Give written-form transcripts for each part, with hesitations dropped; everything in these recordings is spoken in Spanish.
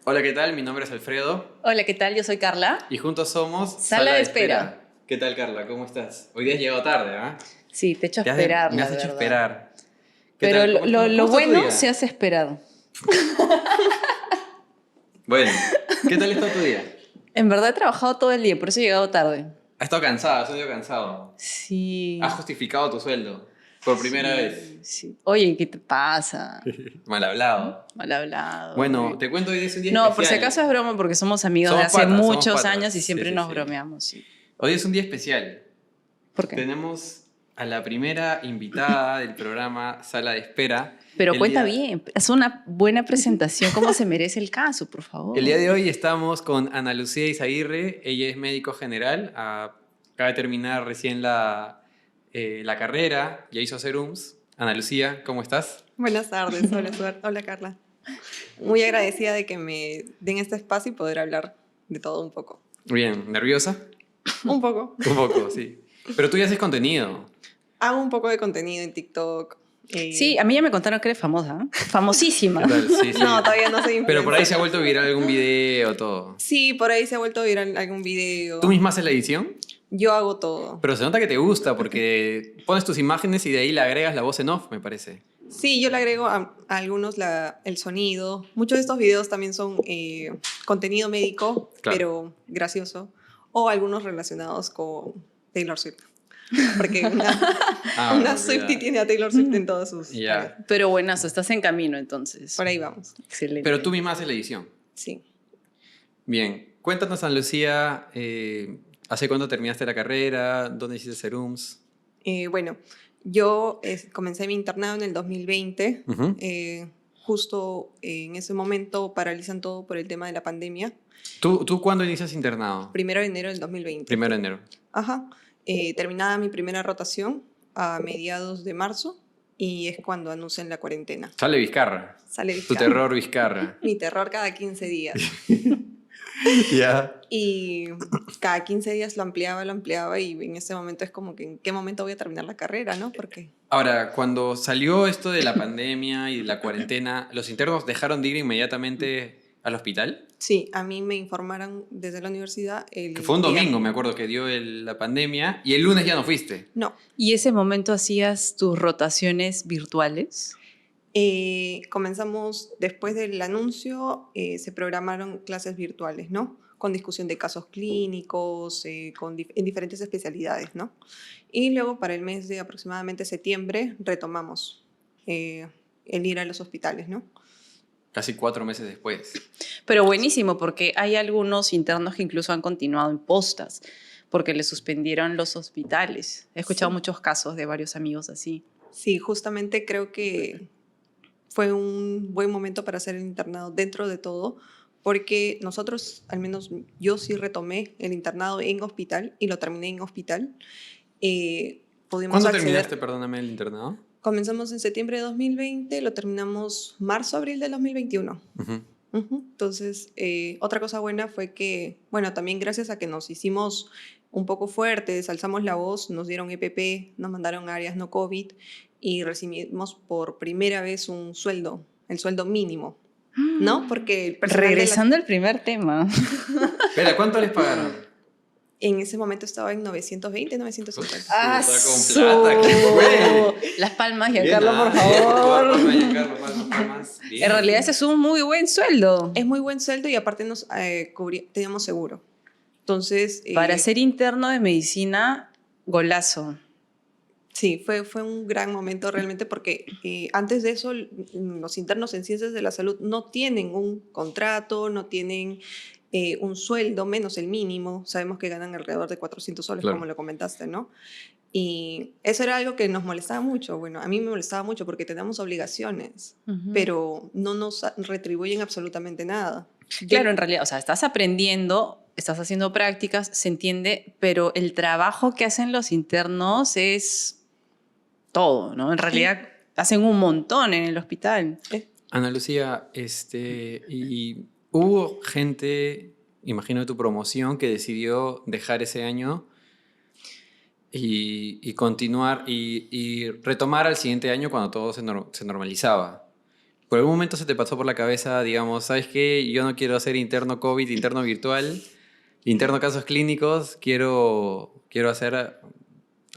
Hola, ¿qué tal? Mi nombre es Alfredo Hola, ¿qué tal? Yo soy Carla. y juntos somos Sala de Espera. ¿Qué tal, Carla? ¿Cómo estás? Hoy día has llegado tarde, ¿ah? Sí, te he hecho esperar, Me la has hecho verdad. esperar. ¿Qué Pero tal? ¿Cómo lo está tu bueno se día? hace esperado. Bueno, ¿qué tal está tu día? En verdad he trabajado todo el día, por eso he llegado tarde. Has estado cansado, has estado cansado. Has Sí, justificado tu sueldo por primera vez. sí. Oye, ¿qué te pasa? Mal hablado. Mal hablado. Bueno, te cuento, hoy es un día No, por si especial. acaso es broma porque somos amigos de hace Somos muchos patas. años y Sí, siempre sí, nos sí. bromeamos, sí. Hoy es un día especial. ¿Por qué? Tenemos a la primera invitada del programa Sala de Espera. Pero El cuenta día, bien, haz una buena presentación como se merece el caso, por el día favor. de hoy estamos con Ana Lucía Izaguirre. Ella es médico general. Acaba de terminar recién la carrera. Ya hizo serums. Ana Lucía, ¿cómo estás? Buenas tardes, hola, hola Carla. Muy agradecida de que me den este espacio y poder hablar de todo un poco. Bien, ¿nerviosa? Un poco. Un poco, sí. Pero tú ya haces contenido. Hago un poco de contenido en TikTok. Sí, a mí ya me contaron que eres famosa, ¿eh? Famosísima. ¿Qué tal? Sí, sí. No, todavía no soy Pero por ahí se ha influencer. vuelto viral algún video, todo. Sí, por ahí se ha vuelto a ver algún video. ¿Tú misma haces la edición? Yo hago todo. Pero se nota que te gusta porque pones tus imágenes y de ahí le agregas la voz en off, me parece. Sí, yo le agrego a algunos el sonido. Muchos de estos videos también son contenido médico, Claro. pero gracioso. O algunos relacionados con Taylor Swift. Porque una Bueno, Swiftie ya. tiene a Taylor Swift en todas sus áreas. Ya. Pero buenazo, estás en camino entonces. Por ahí vamos. Excelente. Pero tú misma haces la edición. Sí. Bien. Cuéntanos, San Lucía, ¿hace cuándo terminaste la carrera? ¿Dónde hiciste serums? Bueno, yo comencé mi internado en el 2020. Ujú. Justo en ese momento paralizan todo por el tema de la pandemia. ¿Tú cuándo inicias internado? 1 de enero del 2020. 1 de enero. Ajá. Terminada mi primera rotación a mediados de marzo y es cuando anuncian la cuarentena. Sale Vizcarra. Sale Tu Vizcarra. terror Vizcarra. Mi terror cada 15 días. Ya. Y cada 15 días lo ampliaba y en ese momento es como que en qué momento voy a terminar la carrera, ¿no? Porque Ahora, cuando salió esto de la pandemia y de la cuarentena, ¿los internos dejaron de ir inmediatamente al hospital? sí, a mí me informaron desde la universidad el Que fue un día- domingo, me acuerdo, que dio la pandemia y el lunes ya no fuiste. No, ¿Y ese momento hacías tus rotaciones virtuales? comenzamos después del anuncio, se programaron clases virtuales, ¿no? Con discusión de casos clínicos, en diferentes especialidades, ¿no? Y luego para el mes de aproximadamente septiembre retomamos el ir a los hospitales, ¿no? Casi 4 meses después. Pero buenísimo, porque hay algunos internos que incluso han continuado en postas, porque les suspendieron los hospitales. He escuchado Sí. muchos casos de varios amigos así. Sí, justamente creo que fue un buen momento para hacer el internado dentro de todo, porque nosotros, al menos yo sí retomé el internado en hospital y lo terminé en hospital. Pudimos ¿Cuándo acceder. terminaste, perdóname, el internado? Comenzamos en septiembre de 2020, lo terminamos marzo-abril del 2021. Ujú. Entonces, otra cosa buena fue que, bueno, también gracias a que nos hicimos un poco fuertes, alzamos la voz, nos dieron EPP, nos mandaron a áreas no COVID y recibimos por primera vez un sueldo, el sueldo mínimo, ¿no? Porque el personal Regresando al primer tema. Espera, ¿cuánto les pagaron? en ese momento estaba en 920, 950. ¡Ah, Está con su! plata, ¿qué fue? Las palmas, Bien, Giancarlo, por bien, favor. palmas, Giancarlo, palmas. Bien. En realidad ese es un muy buen sueldo. Es muy buen sueldo y aparte nos teníamos seguro. Entonces, Para ser interno de medicina, golazo. sí, fue un gran momento realmente porque antes de eso los internos en ciencias de la salud no tienen un contrato, no tienen un sueldo menos el mínimo. Sabemos que ganan alrededor de 400 soles, Claro. como lo comentaste, ¿no? Y eso era algo que nos molestaba mucho. Bueno, a mí me molestaba mucho porque tenemos obligaciones, pero no nos retribuyen absolutamente nada. Claro, en realidad, o sea, estás aprendiendo, estás haciendo prácticas, se entiende, pero el trabajo que hacen los internos es todo, ¿no? En realidad hacen un montón en el hospital. Ana Lucía, y hubo gente, imagino de tu promoción, que decidió dejar ese año y continuar y retomar al siguiente año cuando todo se normalizaba. ¿Por algún momento se te pasó por la cabeza, digamos, ¿sabes qué? Yo no quiero hacer interno COVID, interno virtual, interno casos clínicos, quiero hacer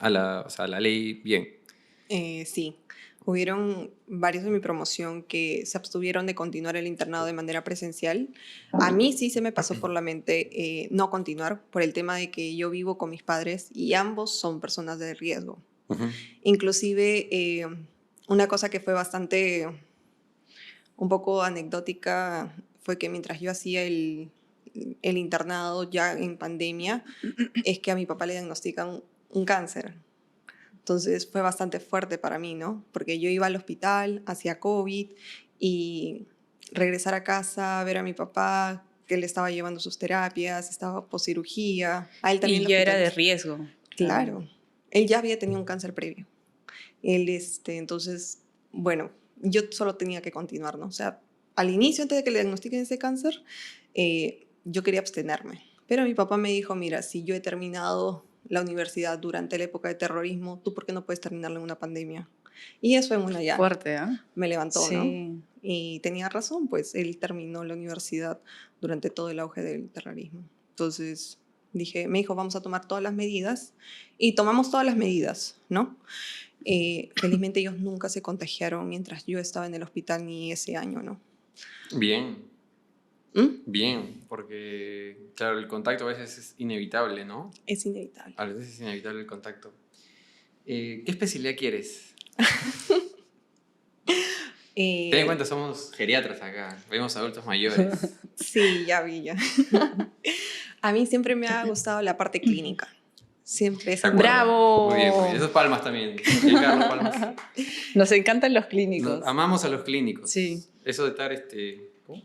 o sea, la ley bien? Sí, hubieron varios de mi promoción que se abstuvieron de continuar el internado de manera presencial. A mí sí se me pasó por la mente no continuar por el tema de que yo vivo con mis padres y ambos son personas de riesgo. Ujú. Inclusive, una cosa que fue bastante, un poco anecdótica, fue que mientras yo hacía el internado ya en pandemia, es que a mi papá le diagnostican un cáncer. Entonces fue bastante fuerte para mí, ¿no? Porque yo iba al hospital, hacía COVID y regresar a casa, ver a mi papá, que él estaba llevando sus terapias, estaba poscirugía, a él también Y lo ya era de hospitalizó. riesgo. Claro, él ya había tenido un cáncer previo. Él, entonces, bueno, yo solo tenía que continuar, ¿no? O sea, al inicio, antes de que le diagnostiquen ese cáncer, yo quería abstenerme. Pero mi papá me dijo, mira, si yo he terminado la universidad durante la época de terrorismo, ¿tú por qué no puedes terminarla en una pandemia? Y eso en una ya Fuerte, ¿ah? me levantó, ¿no? Sí. Y tenía razón, pues él terminó la universidad durante todo el auge del terrorismo. Entonces me dijo, vamos a tomar todas las medidas y tomamos todas las medidas, ¿no? Felizmente ellos nunca se contagiaron mientras yo estaba en el hospital ni ese año, ¿no? Bien, ¿Mm? bien, porque, claro, el contacto a veces es inevitable, ¿no? Es inevitable. A veces es inevitable el contacto. ¿Qué especialidad quieres? Ten en Eh, cuenta, somos geriatras acá, vemos adultos mayores. sí, ya vi, ya. A mí siempre me ha gustado la parte clínica. Siempre De esa acuerdo. parte. ¡Bravo! Muy bien, muy bien. Esos palmas también. Sí, Carlos, palmas. Nos encantan los clínicos. Amamos a los clínicos. Sí. Eso de estar ¿cómo?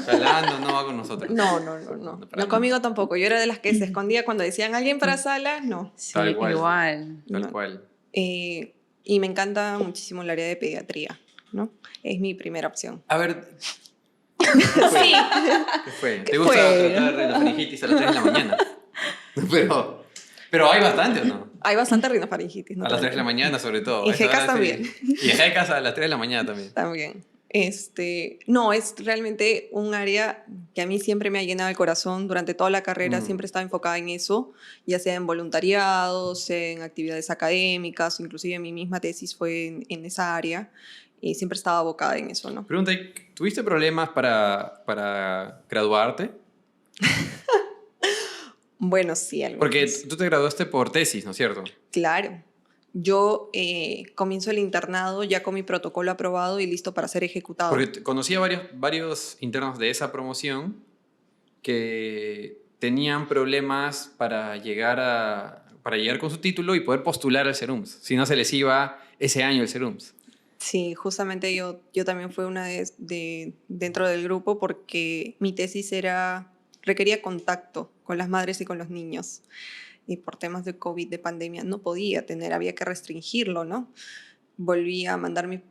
Jalando no va con nosotros. No, para no nada. conmigo tampoco. Yo era de las que se escondía cuando decían alguien para sala, no. Sí, Tal cual. igual. Tal No. cual. Y me encanta muchísimo el área de pediatría, ¿no? Es mi primera opción. A ver. ¿Qué fue? ¿Qué fue? ¿Te gusta fue? tratar rinofaringitis a las 3 de la mañana? Pero hay bastante, ¿o no? Hay bastante rinofaringitis, ¿no? A las 3 de la mañana, sobre todo. Y Esa jecas hora también. sí. Y jecas a las 3 de la mañana también. También. No, es realmente un área que a mí siempre me ha llenado el corazón. Durante toda la carrera siempre estaba enfocada en eso, ya sea en voluntariados, en actividades académicas, inclusive mi misma tesis fue en esa área y siempre estaba abocada en eso, ¿no? Pregunta, ¿tuviste problemas para graduarte? Bueno, sí, Porque algunos. tú te graduaste por tesis, ¿no es cierto? Claro. Yo comienzo el internado ya con mi protocolo aprobado y listo para ser ejecutado. Porque conocí a varios internos de esa promoción que tenían problemas para llegar con su título y poder postular al CERUMS. Si no se les iba ese año el CERUMS. Sí, justamente yo también fui una dentro del grupo porque mi tesis requería contacto con las madres y con los niños. Y por temas de COVID, de pandemia, no podía había que restringirlo, ¿no? Volví a mandarme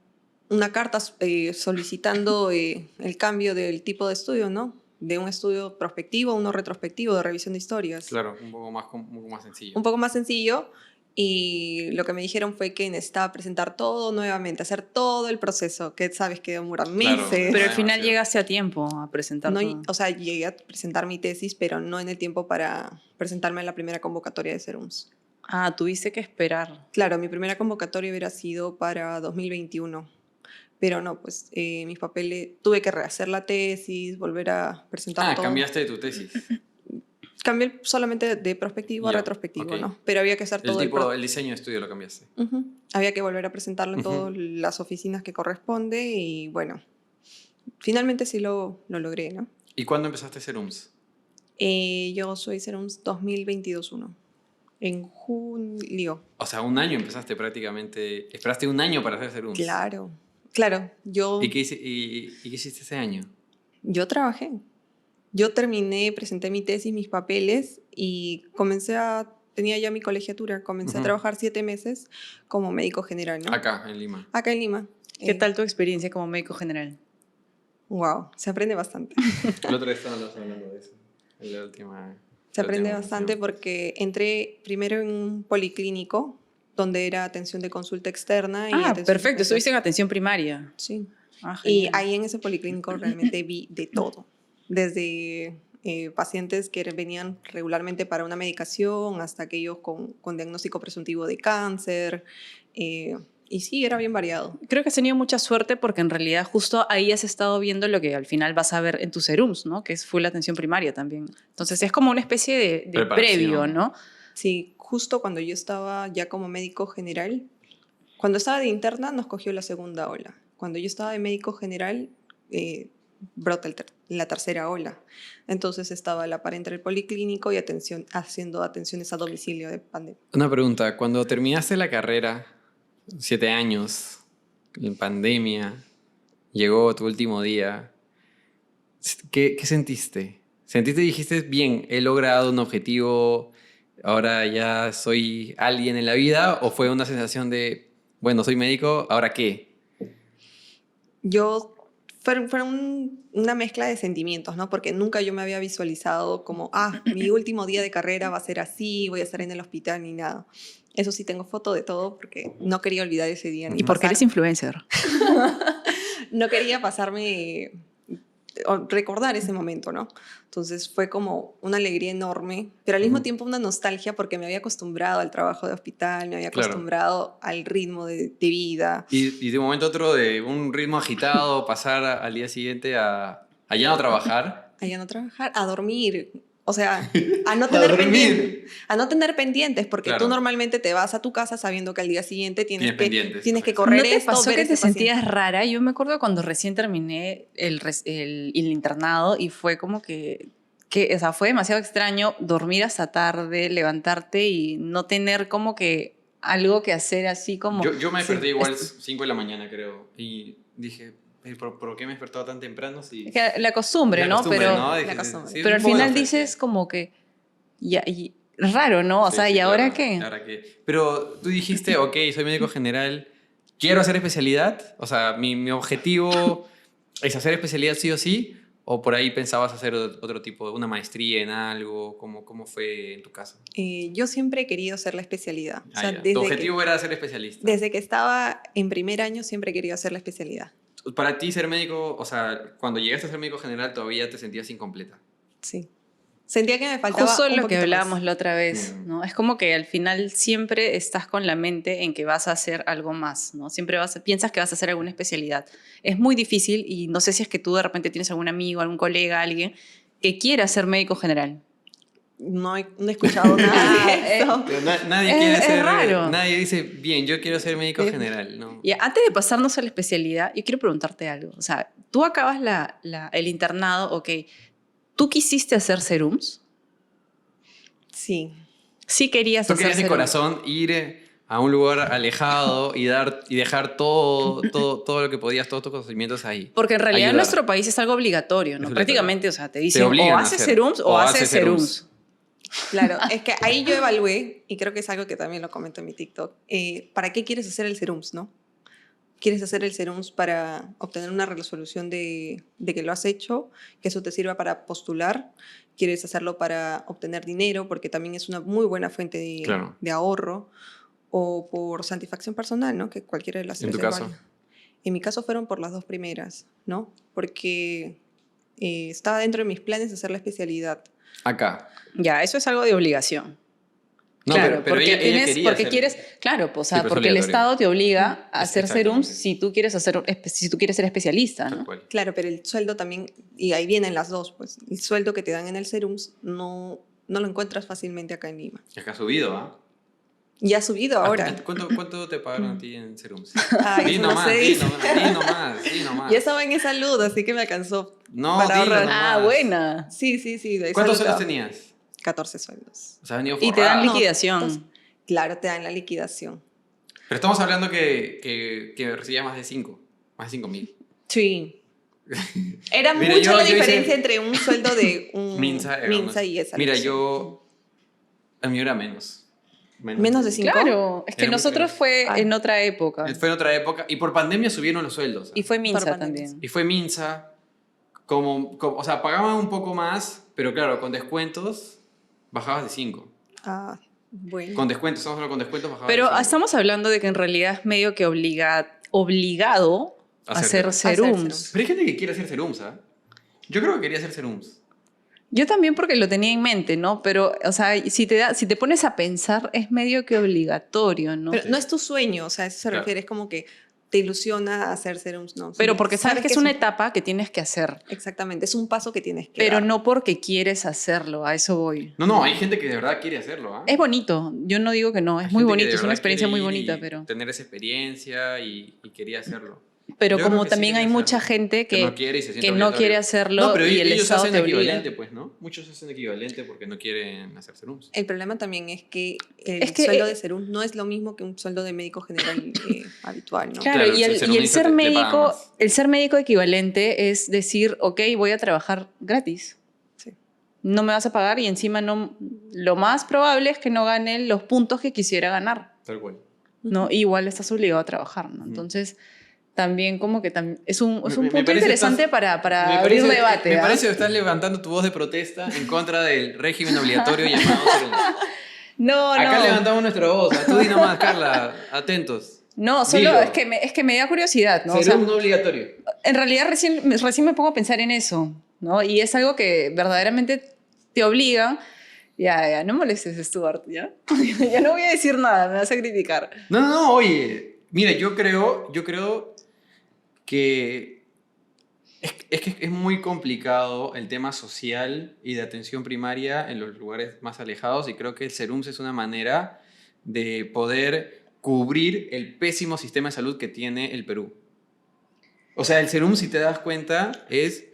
una carta solicitando el cambio del tipo de estudio, ¿no? De un estudio prospectivo a uno retrospectivo de revisión de historias. Claro, un poco más sencillo. Un poco más sencillo. Y lo que me dijeron fue que necesitaba presentar todo nuevamente, hacer todo el proceso, que sabes que demora Claro, meses. Pero al final demasiado. llegaste a tiempo a presentar No, todo. o sea, llegué a presentar mi tesis, pero no en el tiempo para presentarme en la primera convocatoria de Serums. Ah, tuviste que esperar. Claro, mi primera convocatoria hubiera sido para 2021, pero no, pues mis papeles, tuve que rehacer la tesis, volver a presentar todo. Cambiaste de tu tesis. Cambié solamente de prospectivo a Ya, retrospectivo, ok. ¿no? Pero había que hacer todo El diseño de estudio lo cambiaste. Ujú. Había que volver a presentarlo en Ujú. todas las oficinas que corresponde y bueno, finalmente sí lo logré, ¿no? ¿Y cuándo empezaste CERUMS? Yo soy Serums 2022-1, en julio. O sea, un año empezaste prácticamente. Esperaste un año para hacer CERUMS. Claro, ¿Y qué hiciste ese año? yo trabajé. Yo terminé, presenté mi tesis, mis papeles y tenía ya mi colegiatura, comencé a Ujú. trabajar 7 meses como médico general, ¿no? Acá, en Lima. Acá en Lima. ¿Qué tal tu experiencia como médico general? Wow, se aprende bastante. El otro día estábamos hablando de eso. En la última. Se aprende última bastante sesión. porque entré primero en un policlínico donde era atención de consulta externa y Ah, atención perfecto. suplementaria. Estuviste en atención primaria. Sí. Ah, Y genial. ahí en ese policlínico realmente vi de todo, desde pacientes que venían regularmente para una medicación hasta aquellos con diagnóstico presuntivo de cáncer. Y sí, era bien variado. Creo que has tenido mucha suerte porque en realidad justo ahí has estado viendo lo que al final vas a ver en tus serums, ¿no? Que es full atención primaria también. Entonces es como una especie de Preparación. previo, ¿no? Sí, justo cuando yo estaba ya como médico general, cuando estaba de interna nos cogió la segunda ola. Cuando yo estaba de médico general, brota la tercera ola. Entonces estaba a la par entre el policlínico y haciendo atenciones a domicilio de pandemia. Una pregunta, cuando terminaste la carrera, 7 años, en pandemia, llegó tu último día, ¿qué sentiste? ¿Sentiste y dijiste, bien, he logrado un objetivo, ahora ya soy alguien en la vida? ¿O fue una sensación de, bueno, soy médico, ¿ahora qué? Fueron una mezcla de sentimientos, ¿no? Porque nunca yo me había visualizado como, mi último día de carrera va a ser así, voy a estar en el hospital ni nada. Eso sí, tengo foto de todo porque no quería olvidar ese día. Y porque eres influencer. No quería pasarme o recordar ese momento, ¿no? Entonces fue como una alegría enorme, pero al mismo tiempo una nostalgia porque me había acostumbrado al trabajo de hospital, me había Claro. acostumbrado al ritmo de vida. Y de un momento a otro, de un ritmo agitado, pasar al día siguiente a ya no trabajar. A ya no trabajar, a dormir. O sea, a no A tener dormir. pendientes. A no tener pendientes, porque Claro. tú normalmente te vas a tu casa sabiendo que al día siguiente Tienes pendientes, tienes que correcto. correr ¿No te esto, pasó ver que ese te paciente. sentías rara? Yo me acuerdo cuando recién terminé el internado y fue como o sea, fue demasiado extraño dormir hasta tarde, levantarte y no tener como que algo que hacer así como... Yo me desperté Sí, igual 5 de la mañana, creo. Y dije, ¿por qué me he despertado tan temprano? Si... Es que la costumbre, La ¿no? costumbre, Pero, ¿no? Dije, la costumbre. sí, es pero un al poco final nostalgia. dices como que... y raro, ¿no? O Sí, sea, sí, ¿y ahora claro. qué? ¿Y ahora qué? Pero tú dijiste, ok, soy médico general, quiero hacer especialidad. O sea, mi objetivo es hacer especialidad sí o sí. ¿O por ahí pensabas hacer otro tipo, una maestría en algo? ¿Cómo fue en tu caso? Yo siempre he querido hacer la especialidad. O sea, Ya. Tu objetivo era ser especialista. desde que estaba en primer año siempre he querido hacer la especialidad. Para ti ser médico, o sea, cuando llegaste a ser médico general todavía te sentías incompleta. Sí. Sentía que me faltaba Justo un lo que poquito hablábamos más. la otra vez, Mm. ¿no? Es como que al final siempre estás con la mente en que vas a hacer algo más, ¿no? Siempre piensas que vas a hacer alguna especialidad. Es muy difícil y no sé si es que tú de repente tienes algún amigo, algún colega, alguien que quiera ser médico general. No he escuchado nada de eso. Pero nadie Es- quiere es ser. raro. Nadie dice, bien, yo quiero ser médico Sí. general. No. Y antes de pasarnos a la especialidad, yo quiero preguntarte algo. O sea, tú acabas el internado, ok. ¿Tú quisiste hacer serums? Sí. Sí querías Tú hacer querías de serums. corazón ir a un lugar alejado y dejar todo lo que podías, todos tus conocimientos ahí. Porque en realidad en Ayudar. nuestro país es algo obligatorio, ¿no? Es obligatorio. Prácticamente, o sea, te dicen obligan o a haces hacer, serums o haces serums. Claro, es que ahí yo evalué, y creo que es algo que también lo comento en mi TikTok, ¿para qué quieres hacer el serums, no? ¿Quieres hacer el serums para obtener una resolución de que lo has hecho, que eso te sirva para postular? ¿Quieres hacerlo para obtener dinero, porque también es una muy buena fuente Claro. de ahorro? ¿O por satisfacción personal, ¿no? Que cualquiera de las ¿En tres tu es caso? válida. En mi caso fueron por las dos primeras, ¿no? Porque estaba dentro de mis planes hacer la especialidad. Acá. Ya, eso es algo de obligación. No, claro, pero porque ella quería porque hacer- quieres, claro, pues, o Sí, sea, pero es porque el obligatorio. Estado te obliga a hacer serums Exactamente. si tú quieres si tú quieres ser especialista, Tal ¿no? cual. Claro, pero el sueldo también, y ahí vienen las dos, pues el sueldo que te dan en el serums no lo encuentras fácilmente acá en Lima. Es que ha subido, ¿ah? Y ha subido ahora. ¿Cuánto te pagaron a ti en serums? Ay, Di eso no nomás, sé. di nomás. Ya estaba en esa luz, así que me alcanzó No, para dilo ahorrar. nomás. Ah, buena. Sí, de eso ¿Cuántos lo sueldos que- tenías? 14 sueldos. O sea, has venido Y te dan forrada. No, liquidación. entonces, claro, te dan la liquidación. Pero estamos hablando que recibías más de 5.000. Sí. Era Mira, mucho la yo hice- diferencia entre un sueldo de un Minsa, y esa. Mira, a mí era menos. Menos de 5. Claro, es que Era muy nosotros feo. fue Ah. en otra época. Fue en otra época y por pandemia subieron los sueldos. ¿ah? Y fue Minsa Por pandemia. también. Y fue Minsa, o sea, pagaban un poco más, pero claro, con descuentos bajabas de 5. Ah, Bueno. Con descuentos, estamos hablando con descuentos bajaba Pero el sueldo. estamos hablando de que en realidad es medio que obligado a Hacer hacer serums. serums. Pero hay gente que quiere hacer serums, ¿ah? Yo creo que quería hacer serums. Yo también porque lo tenía en mente, ¿no? Pero, o sea, si te pones a pensar, es medio que obligatorio, ¿no? Pero Sí. no es tu sueño, o sea, a eso se Claro. refiere, es como que te ilusiona hacer serums, no. Pero Sí, porque sabes que es un- una etapa que tienes que hacer, Exactamente, es un paso que tienes que pero dar. no porque quieres hacerlo, a eso voy. No, hay gente que de verdad quiere hacerlo, ¿ah? Es bonito, yo no digo que no, Hay es muy gente que de bonito, es una verdad experiencia quiere muy ir bonita, y pero... tener esa experiencia y quería hacerlo. Pero Yo como creo que sí también hay quería mucha hacerlo. gente Que no quiere y se siente que no quiere obligatorio. hacerlo No, pero y el ellos Estado hacen te obliga. equivalente, pues, ¿no? Muchos hacen equivalente porque no quieren hacer serums. El problema también es que el Es que, sueldo de serums no es lo mismo que un sueldo de médico general habitual, ¿no? Claro, Claro, y el el serumista ser le pagan médico, más. el ser médico equivalente es decir, ok, voy a trabajar gratis. Sí. No me vas a pagar y encima no, lo más probable es que no gane los puntos que quisiera ganar, Tal cual. ¿no? Igual estás obligado a trabajar, ¿no? Ujú. Entonces, también como que es un Me punto parece interesante estás- para me abrir parece- debate. Me ¿ah? parece que estás levantando tu voz de protesta en contra del régimen obligatorio llamado serums. No, Acá no. levantamos nuestra voz. Tú di nomás, Carla, atentos. No, solo Dilo. es que me da curiosidad, ¿no? O sea, Serum no obligatorio. en realidad recién me pongo a pensar en eso, ¿no? Y es algo que verdaderamente te obliga. Ya, no molestes, Stuart, ¿ya? Ya no voy a decir nada, me vas a criticar. No, oye. Mira, yo creo que es que es muy complicado el tema social y de atención primaria en los lugares más alejados y creo que el serums es una manera de poder cubrir el pésimo sistema de salud que tiene el Perú. O sea, el serum, si te das cuenta, es,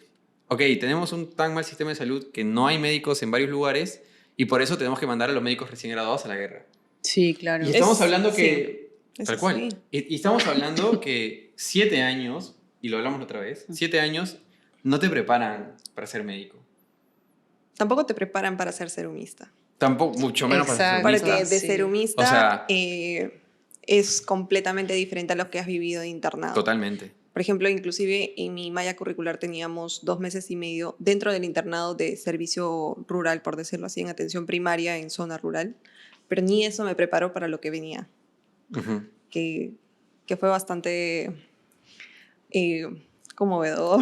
ok, tenemos un tan mal sistema de salud que no hay médicos en varios lugares y por eso tenemos que mandar a los médicos recién graduados a la guerra. Sí, claro. Y estamos Es- hablando sí, que, eso tal cual, sí. y estamos hablando que 7 años, y lo hablamos otra vez, 7 años no te preparan para ser médico. Tampoco te preparan para ser serumista. Tampoco, mucho menos para ser Exacto. serumista. Porque de Sí. serumista O sea- es completamente diferente a lo que has vivido de internado. Totalmente. Por ejemplo, inclusive en mi malla curricular teníamos 2 meses y medio dentro del internado de servicio rural, por decirlo así, en atención primaria en zona rural, pero ni eso me preparó para lo que venía, Ujú. que fue bastante conmovedor.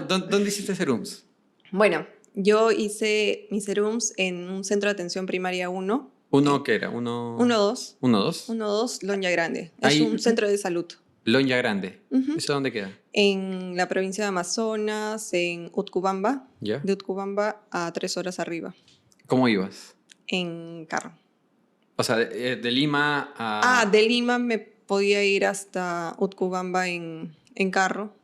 ¿Dónde hiciste serums? Bueno, yo hice mis serums en un centro de atención primaria 1, ¿Uno qué era? ¿Uno? 1-2, 1-2. 1-2, Loña Grande. Es Ahí- un centro de salud. Loña Grande. Ujú. ¿Eso dónde queda? En la provincia de Amazonas, en Utcubamba, ¿Ya? de Utcubamba a 3 horas arriba, ¿Cómo ibas? en carro. O sea, de Lima a... De Lima me podía ir hasta Utcubamba en carro,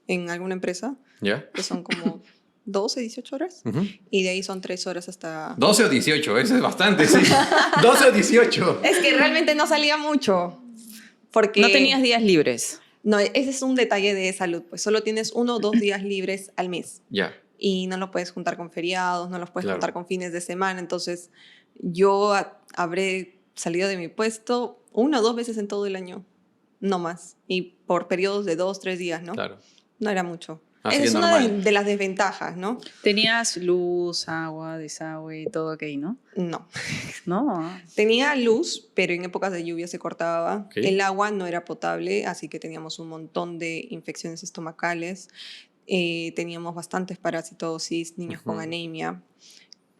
en alguna empresa, ¿Ya? que son como 12, 18 horas. Ujú. Y de ahí son 3 horas hasta... 12 o 18, eso es bastante, sí. 12 o 18. Es que realmente no salía mucho. Porque No tenías días libres. No, ese es un detalle de salud, pues solo tienes 1 o 2 días libres al mes Ya. y no lo puedes juntar con feriados, no los puedes Claro. juntar con fines de semana, entonces yo habré salido de mi puesto 1 o 2 veces en todo el año, no más, y por periodos de 2, 3 días, ¿no? Claro. No era mucho. Así Esa que es una normal. de las desventajas, ¿no? Tenías luz, agua, desagüe, todo ok, ¿no? No. No. Tenía luz, pero en épocas de lluvia se cortaba. Ok. El agua no era potable, así que teníamos un montón de infecciones estomacales. Teníamos bastantes parasitosis, niños con Ujú. anemia.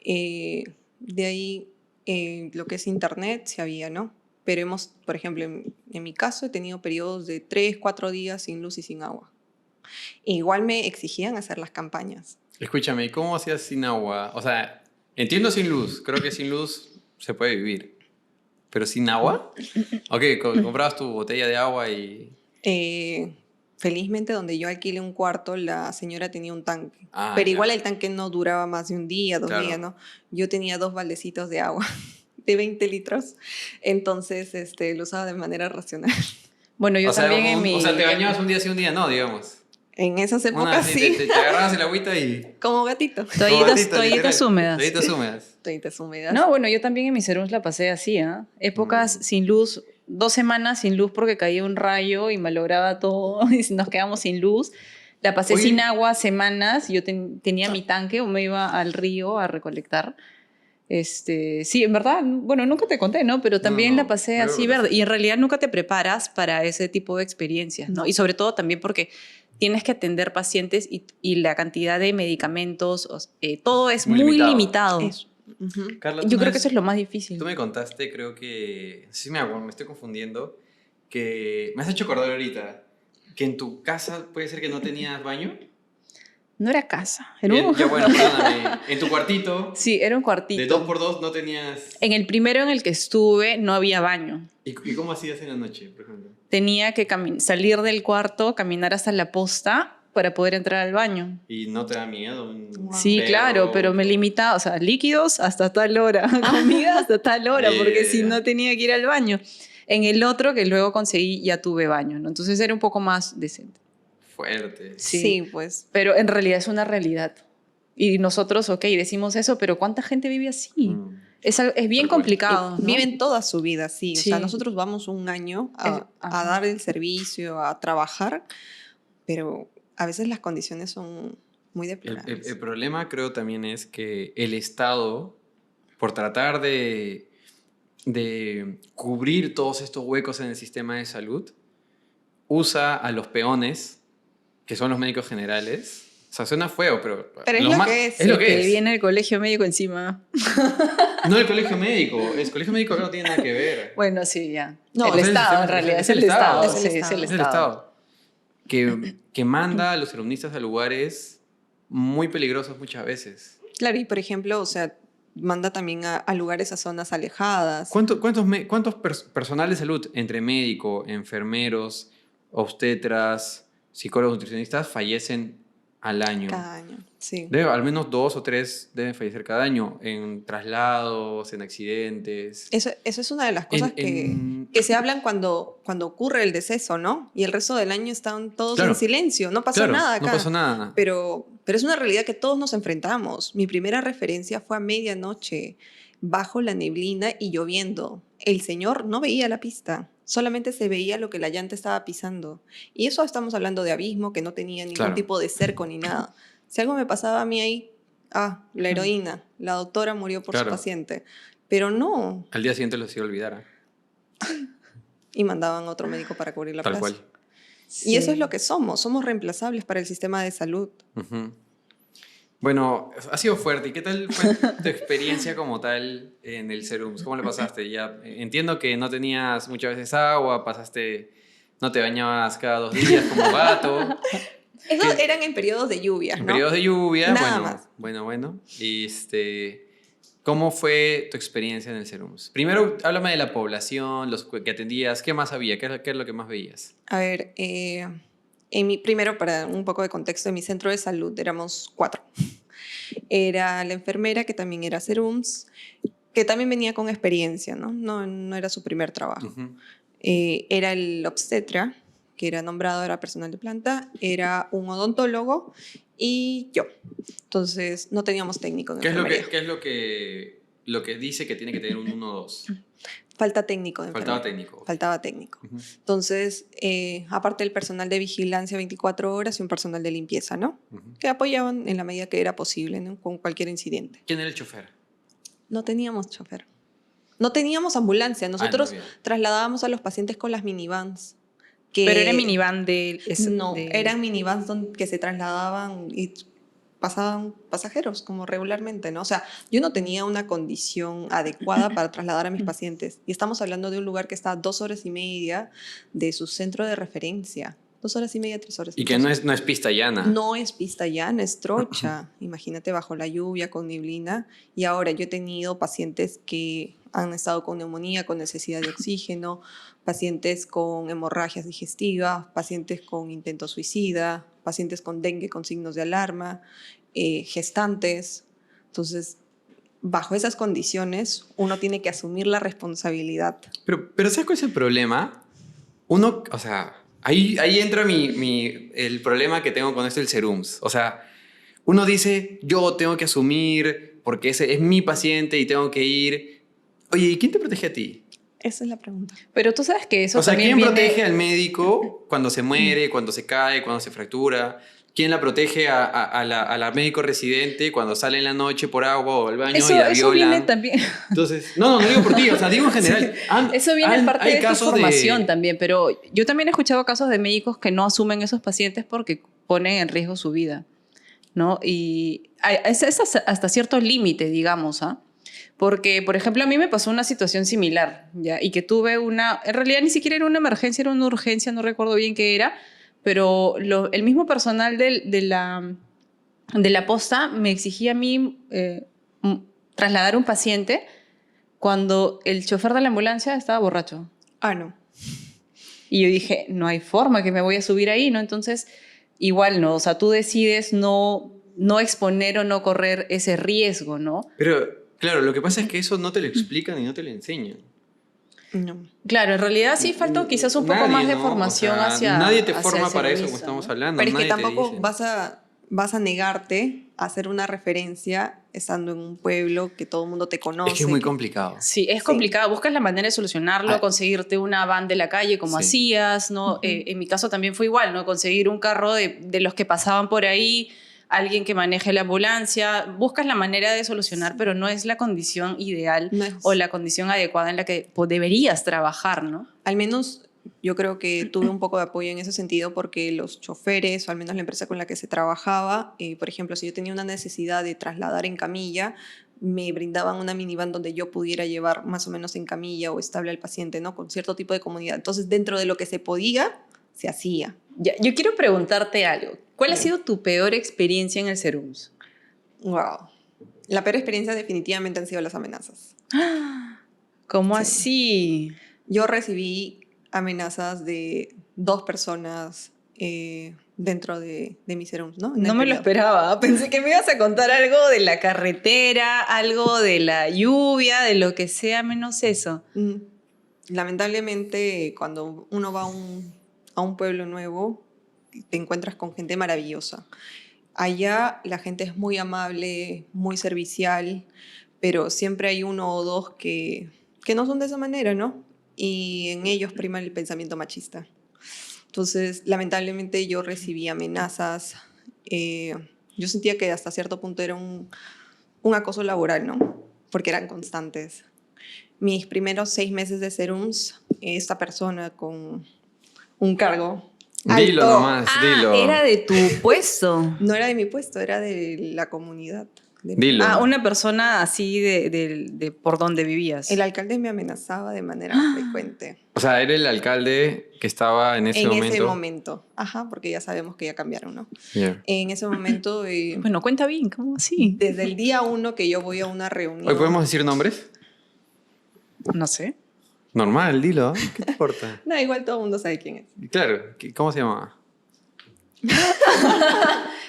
De ahí, lo que es internet, sí había, ¿no? Pero por ejemplo, en mi caso, he tenido periodos de 3, 4 días sin luz y sin agua. Igual me exigían hacer las campañas. Escúchame, ¿y cómo hacías sin agua? O sea, entiendo sin luz. Creo que sin luz se puede vivir. ¿Pero sin agua? Ok, comprabas tu botella de agua y... Felizmente, donde yo alquilé un cuarto, la señora tenía un tanque. Ah, Pero ya. igual el tanque no duraba más de un día, 2 Claro. días, ¿no? Yo tenía 2 baldecitos de agua de 20 litros. Entonces, lo usaba de manera racional. Bueno, yo o sea, también en mi... o sea, te bañabas un día sí, un día no, digamos. En esas Una épocas así, sí, te agarrabas el agüita y... como gatito. Toallitas húmedas. Toallitas húmedas. Toallitas húmedas. No, bueno, yo también en mis serums la pasé así, ¿ah? Épocas Mm. sin luz, 2 semanas sin luz porque caía un rayo y malograba todo y nos quedamos sin luz. La pasé Oye. sin agua semanas, yo tenía mi tanque o me iba al río a recolectar. Sí, en verdad, bueno, nunca te conté, ¿no? Pero también No, la pasé luego así lo verde. contaste. Y en realidad nunca te preparas para ese tipo de experiencias, ¿no? No. Y sobre todo también porque tienes que atender pacientes y la cantidad de medicamentos, todo es Muy muy limitado. limitado. Eso. Ujú. Carla, Yo creo que eso es lo más difícil. tú me contaste, creo que, sí me acuerdo, me estoy confundiendo, que me has hecho acordar ahorita que en tu casa puede ser que no tenías baño. No era casa, era un... Ya bueno, perdóname, en tu cuartito Sí, era un de cuartito. 2x2 no tenías... En el primero en el que estuve no había baño. ¿Y cómo hacías en la noche, por ejemplo? Tenía que salir del cuarto, caminar hasta la posta para poder entrar al baño. ¿Y no te da miedo Wow. Sí, perro, claro, pero me o- limitaba, o sea, líquidos hasta tal hora, comida hasta tal hora, Ah, ya, porque ya, si ya. no tenía que ir al baño. En el otro que luego conseguí ya tuve baño, ¿no? Entonces era un poco más decente. Fuerte. Sí. Sí, pues. Pero en realidad es una realidad. Y nosotros, ok, decimos eso, pero ¿cuánta gente vive así? Mm. Es bien Tal cual. complicado, ¿no? Viven toda su vida, sí. O sea, Sí. nosotros vamos un año ajá. a dar el servicio, a trabajar, pero a veces las condiciones son muy deplorables. El problema creo también es que el Estado, por tratar de cubrir todos estos huecos en el sistema de salud, usa a los peones, que son los médicos generales. O sea, suena feo, pero... Pero es lo que es. Es lo que Que es. viene el colegio médico encima. No el colegio médico. El colegio médico no tiene nada que ver. Bueno, sí, ya. No, el o sea, Estado, en realidad, es el Estado. Es el Sí, Estado. es el Es el Estado. Estado. Que manda a los alumnistas a lugares muy peligrosos muchas veces. Claro, y por ejemplo, o sea, manda también a lugares, a zonas alejadas. ¿Cuántos personal de salud, entre médico, enfermeros, obstetras, psicólogos, nutricionistas, fallecen al año? Cada año, sí. Al menos 2 o 3 deben fallecer cada año en traslados, en accidentes. Eso es una de las cosas En- que se hablan cuando ocurre el deceso, ¿no? Y el resto del año están todos Claro. en silencio, no pasó Claro, nada acá. no pasó nada. Pero es una realidad que todos nos enfrentamos. Mi primera referencia fue a medianoche, bajo la neblina y lloviendo. El señor no veía la pista, solamente se veía lo que la llanta estaba pisando. Y eso estamos hablando de abismo, que no tenía ningún Claro. tipo de cerco ni nada. Si algo me pasaba a mí ahí, la heroína, la doctora murió por su Claro. paciente. Pero no, Al día siguiente los iba a olvidar. y mandaban a otro médico para cubrir la Tal plaza. cual. Y eso es lo que somos reemplazables para el sistema de salud. Ujú. Bueno, ha sido fuerte. ¿Y qué tal fue tu experiencia como tal en el Serums? ¿Cómo le pasaste? Ya entiendo que no tenías muchas veces agua, no te bañabas cada 2 días como gato. Esos eran en periodos de lluvia, En ¿no? periodos de lluvia, Nada bueno, más. bueno. Y ¿cómo fue tu experiencia en el Serums? Primero, háblame de la población, los que atendías, ¿qué más había? ¿Qué es lo que más veías? A ver, primero para un poco de contexto, en mi centro de salud éramos 4. Era la enfermera, que también era Serums, que también venía con experiencia, ¿no? No era su primer trabajo. Ujú. Era el obstetra, que era nombrado, era personal de planta, era un odontólogo y yo. Entonces, no teníamos técnico en ¿Qué es enfermería. lo que dice que tiene que tener un 1-2? Falta técnico de Faltaba enfermería. técnico. Faltaba técnico. Ujú. Entonces, aparte del personal de vigilancia 24 horas y un personal de limpieza, ¿no? Ujú. Que apoyaban en la medida que era posible, ¿no? Con cualquier incidente. ¿Quién era el chofer? No teníamos chofer. No teníamos ambulancia. Nosotros no había. trasladábamos a los pacientes con las minivans. Pero era minivan No, eran minivans que se trasladaban y pasaban pasajeros como regularmente, ¿no? O sea, yo no tenía una condición adecuada para trasladar a mis pacientes. Y estamos hablando de un lugar que está a 2 horas y media de su centro de referencia. 2 horas y media, 3 horas. Y que no es pista llana. No es pista llana, es trocha. Imagínate bajo la lluvia, con neblina. Y ahora yo he tenido pacientes que han estado con neumonía, con necesidad de oxígeno, pacientes con hemorragias digestivas, pacientes con intento suicida, pacientes con dengue con signos de alarma, gestantes. Entonces, bajo esas condiciones, uno tiene que asumir la responsabilidad. Pero ¿sabes cuál es el problema? Uno, o sea, ahí entra el problema que tengo con esto del Serums. O sea, uno dice, yo tengo que asumir porque ese es mi paciente y tengo que ir. Oye, ¿y quién te protege a ti? Esa es la pregunta. Pero tú sabes que eso O sea, también ¿quién viene... protege al médico cuando se muere, cuando se cae, cuando se fractura? ¿Quién la protege a la médico residente cuando sale en la noche por agua o al baño Eso, y la eso viene violan? también. Entonces, no digo por ti, o sea, digo en general. Eso viene parte Hay de tu casos formación también, pero yo también he escuchado casos de médicos que no asumen esos pacientes porque ponen en riesgo su vida, ¿no? Y es hasta cierto límite, digamos, ¿ah? Porque, por ejemplo, a mí me pasó una situación similar, ¿ya? Y que tuve en realidad ni siquiera era una emergencia, era una urgencia, no recuerdo bien qué era, pero el mismo personal de la posta me exigía a mí trasladar un paciente cuando el chofer de la ambulancia estaba borracho. Ah, no. Y yo dije, no hay forma que me voy a subir ahí, ¿no? Entonces, igual, ¿no? O sea, tú decides no exponer o no correr ese riesgo, ¿no? Pero, claro, lo que pasa es que eso no te lo explican y no te lo enseñan. No. Claro, en realidad sí falta quizás un poco Nadie, más de ¿no? formación O sea, hacia nadie te hacia forma el para eso, como servicio, estamos ¿no? hablando. Pero es que Nadie te tampoco dice. vas a negarte a hacer una referencia estando en un pueblo que todo el mundo te conoce. Es que es muy complicado. Sí, es Sí. complicado. Buscas la manera de solucionarlo, Ah. conseguirte una van de la calle como Sí. hacías, ¿no? En mi caso también fue igual, ¿no? Conseguir un carro de los que pasaban por ahí, alguien que maneje la ambulancia. Buscas la manera de solucionar, pero no es la condición ideal No es- o la condición adecuada en la que deberías trabajar, ¿no? Al menos yo creo que tuve un poco de apoyo en ese sentido porque los choferes, o al menos la empresa con la que se trabajaba, por ejemplo, si yo tenía una necesidad de trasladar en camilla, me brindaban una minivan donde yo pudiera llevar más o menos en camilla o estable al paciente, ¿no? Con cierto tipo de comodidad. Entonces, dentro de lo que se podía, se hacía. Ya, yo quiero preguntarte algo. ¿Cuál ha Ya. sido tu peor experiencia en el Serums? Wow. La peor experiencia definitivamente han sido las amenazas. ¿Cómo Sí. así? Yo recibí amenazas de 2 personas dentro de mi Serums, ¿no? En No el me lo periodo. esperaba. Pensé que me ibas a contar algo de la carretera, algo de la lluvia, de lo que sea menos eso. Lamentablemente, cuando uno va a un pueblo nuevo, te encuentras con gente maravillosa. Allá la gente es muy amable, muy servicial, pero siempre hay uno o dos que no son de esa manera, ¿no? Y en ellos prima el pensamiento machista. Entonces, lamentablemente yo recibí amenazas. Yo sentía que hasta cierto punto era un acoso laboral, ¿no? Porque eran constantes. Mis primeros 6 meses de Serums, esta persona con un cargo Dilo alto, nomás, dilo. Era de tu puesto. no era de mi puesto, era de la comunidad. Dilo. Una persona así de por donde vivías. El alcalde me amenazaba de manera frecuente. O sea, era el alcalde que estaba en ese En momento. ese momento. Ajá, porque ya sabemos que ya cambiaron, ¿no? Yeah. En ese momento, Bueno, cuenta bien, ¿cómo así? desde el día 1 que yo voy a una reunión. Hoy podemos decir nombres. No sé. Normal, dilo. ¿Qué te importa? No, igual todo el mundo sabe quién es. Claro. ¿Cómo se llamaba?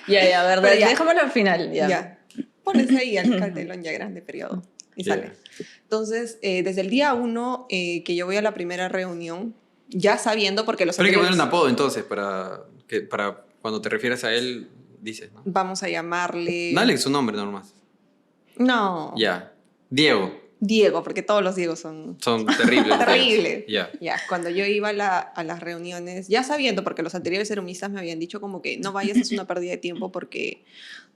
Ya, verdad. Pero ya. Déjamelo al final. Ya. Ya. Pones ahí alcalde Loña Grande, periodo. Y Yeah. sale. Entonces, desde el día 1 que yo voy a la primera reunión, ya sabiendo porque los Pero hay que poner un anteriores- apodo entonces para cuando te refieres a él, dices, ¿no? vamos a llamarle... Dale su nombre nomás. No. Ya. Diego. Diego, porque todos los Diegos son Son terribles. terribles. Ya. Ya, cuando yo iba a las reuniones, ya sabiendo, porque los anteriores serumistas me habían dicho como que no vayas, es una pérdida de tiempo porque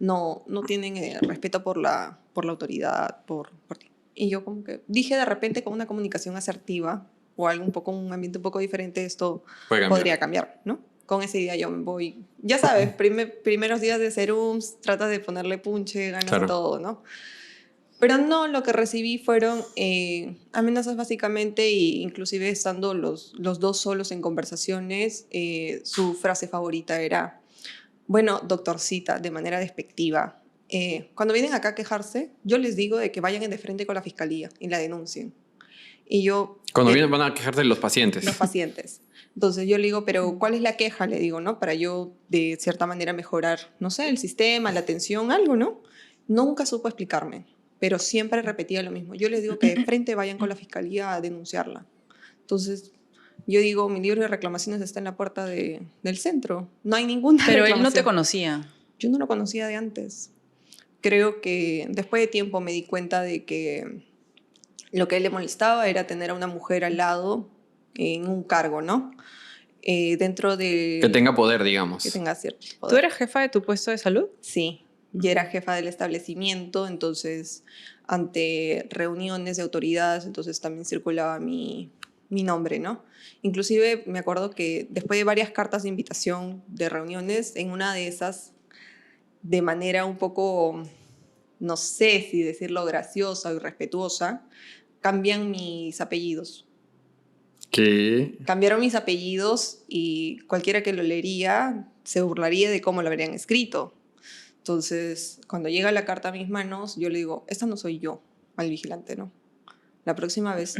no tienen respeto por la autoridad, por ti. Y yo como que dije de repente con una comunicación asertiva o algo un ambiente un poco diferente, esto Puede cambiar. podría cambiar, ¿no? Con ese día yo me voy, ya sabes, primeros días de serums, tratas de ponerle punche, ganas Claro. todo, ¿no? Pero no, lo que recibí fueron amenazas básicamente, e inclusive estando los dos solos en conversaciones, su frase favorita era, bueno, doctorcita, de manera despectiva. Cuando vienen acá a quejarse, yo les digo de que vayan de frente con la fiscalía y la denuncien. Y yo... Cuando vienen van a quejarse los pacientes. Los pacientes. Entonces yo le digo, pero ¿cuál es la queja? Le digo, ¿no? Para yo de cierta manera mejorar, no sé, el sistema, la atención, algo, ¿no? Nunca supo explicarme, pero siempre repetía lo mismo. Yo les digo que de frente vayan con la fiscalía a denunciarla. Entonces yo digo, mi libro de reclamaciones está en la puerta del centro. No hay ninguna Pero él no reclamación. te conocía. Yo no lo conocía de antes. Creo que después de tiempo me di cuenta de que lo que a él le molestaba era tener a una mujer al lado en un cargo, ¿no? dentro de... Que tenga poder, digamos. Que tenga cierto poder. ¿Tú eras jefa de tu puesto de salud? Sí, yo era jefa del establecimiento, entonces ante reuniones de autoridades, entonces también circulaba mi nombre, ¿no? Inclusive me acuerdo que después de varias cartas de invitación de reuniones, en una de esas, de manera un poco, no sé si decirlo graciosa o irrespetuosa, cambian mis apellidos. ¿Qué? Cambiaron mis apellidos y cualquiera que lo leería se burlaría de cómo lo habrían escrito. Entonces, cuando llega la carta a mis manos, yo le digo, esta no soy yo, al vigilante, ¿no? La próxima vez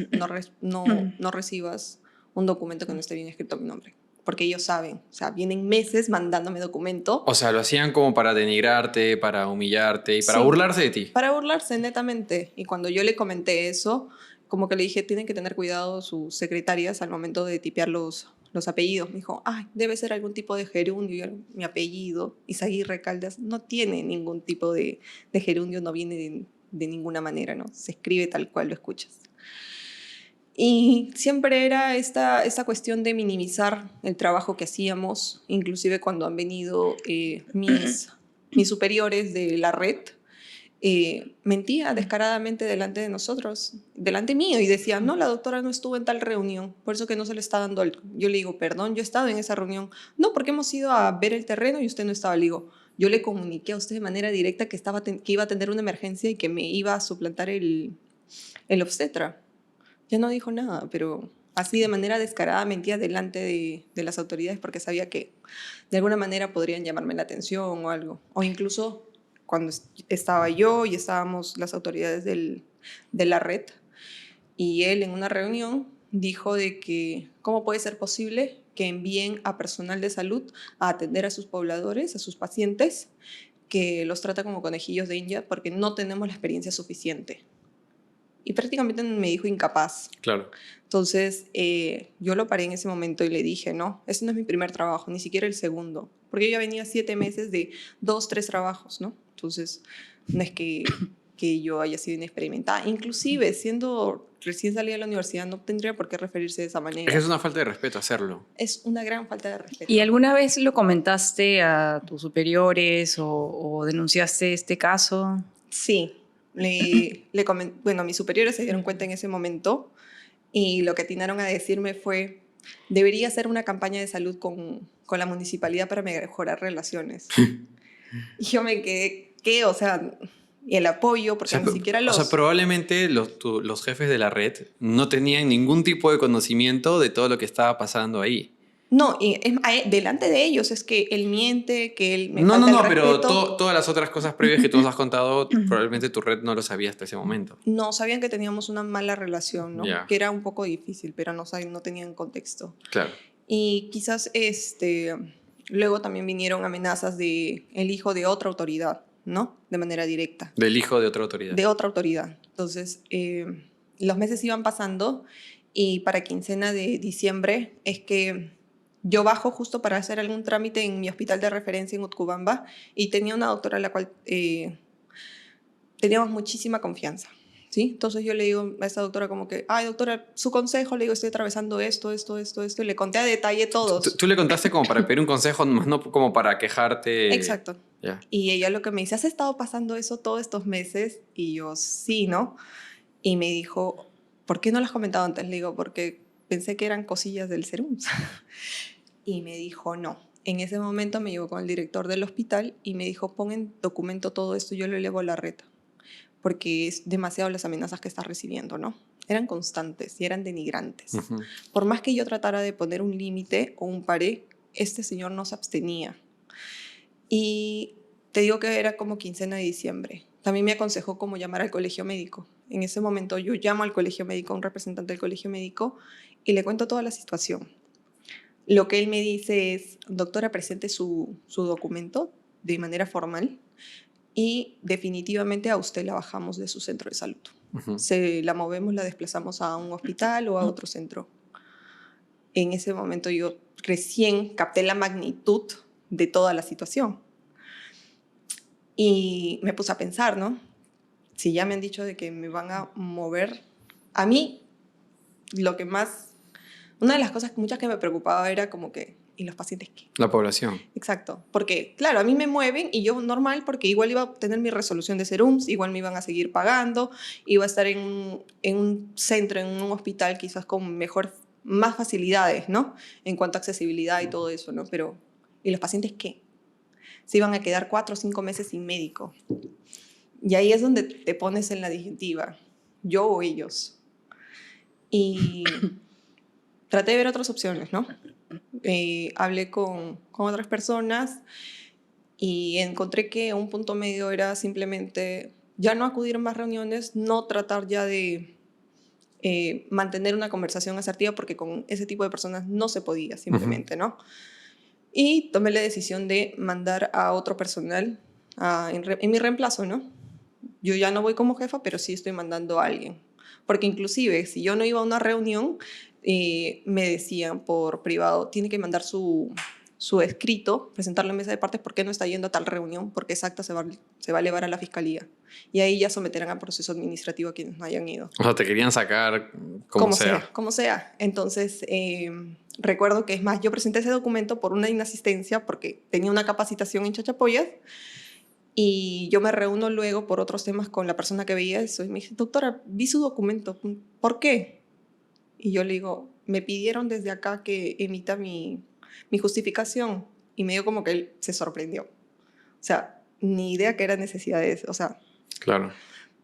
no recibas un documento que no esté bien escrito a mi nombre. Porque ellos saben, o sea, vienen meses mandándome documento. O sea, lo hacían como para denigrarte, para humillarte y para Sí, burlarse de ti. para burlarse, netamente. Y cuando yo le comenté eso, como que le dije, tienen que tener cuidado sus secretarias al momento de tipear los apellidos. Me dijo, ay, debe ser algún tipo de gerundio. Y yo, mi apellido, Izaguirre Caldas, no tiene ningún tipo de gerundio, no viene de ninguna manera, ¿no? Se escribe tal cual lo escuchas. Y siempre era esta cuestión de minimizar el trabajo que hacíamos, inclusive cuando han venido mis superiores de la red, mentía descaradamente delante de nosotros, delante mío, y decía, no, la doctora no estuvo en tal reunión, por eso que no se le está dando algo. Yo le digo, perdón, yo he estado en esa reunión. No, porque hemos ido a ver el terreno y usted no estaba. Le digo, yo le comuniqué a usted de manera directa que iba a tener una emergencia y que me iba a suplantar el obstetra. Ya no dijo nada, pero así de manera descarada mentía delante de las autoridades porque sabía que de alguna manera podrían llamarme la atención o algo. O incluso cuando estaba yo y estábamos las autoridades de la red y él en una reunión dijo de que cómo puede ser posible que envíen a personal de salud a atender a sus pobladores, a sus pacientes, que los trata como conejillos de India porque no tenemos la experiencia suficiente. Y prácticamente me dijo incapaz. Claro. Entonces, yo lo paré en ese momento y le dije, no, ese no es mi primer trabajo, ni siquiera el segundo. Porque yo ya venía 7 meses de 2, 3 trabajos, ¿no? Entonces, no es que yo haya sido inexperimentada. Inclusive, siendo recién salida de la universidad, no tendría por qué referirse de esa manera. Es una falta de respeto hacerlo. Es una gran falta de respeto. ¿Y alguna vez lo comentaste a tus superiores o denunciaste este caso? Sí. Bueno, mis superiores se dieron cuenta en ese momento y lo que atinaron a decirme fue, debería hacer una campaña de salud con la municipalidad para mejorar relaciones. Y yo me quedé, ¿qué? O sea, y el apoyo, porque ni siquiera los... O sea, probablemente los jefes de la red no tenían ningún tipo de conocimiento de todo lo que estaba pasando ahí. No, y delante de ellos es que él miente, que él me No, falta el pero respeto. todas las otras cosas previas que tú nos has contado, probablemente tu red no lo sabía hasta ese momento. No, sabían que teníamos una mala relación, ¿no? Ya. Que era un poco difícil, pero no tenían contexto. Claro. Y quizás luego también vinieron amenazas de el hijo de otra autoridad, ¿no? De manera directa. Del hijo de otra autoridad. De otra autoridad. Entonces, los meses iban pasando y para quincena de diciembre es que yo bajo justo para hacer algún trámite en mi hospital de referencia en Utcubamba y tenía una doctora a la cual teníamos muchísima confianza. ¿Sí? Entonces yo le digo a esta doctora como que, ay doctora, su consejo, le digo, estoy atravesando esto, y le conté a detalle todos. Tú le contaste como para pedir un consejo, más no como para quejarte. Exacto. Ya. Y ella lo que me dice, ¿has estado pasando eso todos estos meses? Y yo, sí, ¿no? Y me dijo, ¿por qué no lo has comentado antes? Le digo, porque pensé que eran cosillas del Serums. Y me dijo, no. En ese momento me llevó con el director del hospital y me dijo, pon en documento todo esto, yo lo elevo a la red. Porque es demasiado las amenazas que estás recibiendo, ¿no? Eran constantes y eran denigrantes. Uh-huh. Por más que yo tratara de poner un límite o un paré, este señor no se abstenía. Y te digo que era como quincena de diciembre. También me aconsejó cómo llamar al colegio médico. En ese momento yo llamo al colegio médico, a un representante del colegio médico, y le cuento toda la situación. Lo que él me dice es, doctora, presente su documento de manera formal y definitivamente a usted la bajamos de su centro de salud. Uh-huh. La movemos, la desplazamos a un hospital o a otro centro. En ese momento yo recién capté la magnitud de toda la situación. Y me puse a pensar, ¿no? Si ya me han dicho de que me van a mover, a mí lo que más Una de las cosas muchas que me preocupaba era como que, ¿y los pacientes qué? La población. Exacto, porque claro, a mí me mueven y yo normal porque igual iba a obtener mi resolución de serums, igual me iban a seguir pagando, iba a estar en un centro, en un hospital quizás con más facilidades, ¿no? En cuanto a accesibilidad y todo eso, ¿no? Pero, ¿y los pacientes qué? Se iban a quedar 4 o 5 meses sin médico. Y ahí es donde te pones en la disyuntiva, yo o ellos. Y traté de ver otras opciones, ¿no? Hablé con otras personas y encontré que un punto medio era simplemente ya no acudir a más reuniones, no tratar ya de mantener una conversación asertiva porque con ese tipo de personas no se podía simplemente, ¿no? Y tomé la decisión de mandar a otro personal en mi reemplazo, ¿no? Yo ya no voy como jefa, pero sí estoy mandando a alguien. Porque inclusive, si yo no iba a una reunión, me decían por privado, tiene que mandar su escrito, presentarlo en mesa de partes, por qué no está yendo a tal reunión, porque esa acta se va a elevar a la fiscalía. Y ahí ya someterán a proceso administrativo a quienes no hayan ido. O sea, te querían sacar como sea. Como sea. Entonces, recuerdo que es más, yo presenté ese documento por una inasistencia porque tenía una capacitación en Chachapoyas y yo me reúno luego por otros temas con la persona que veía eso y me dice, doctora, vi su documento, ¿por qué? Y yo le digo, me pidieron desde acá que emita mi justificación y medio como que él se sorprendió. O sea, ni idea que era necesidad de eso. O sea, Claro.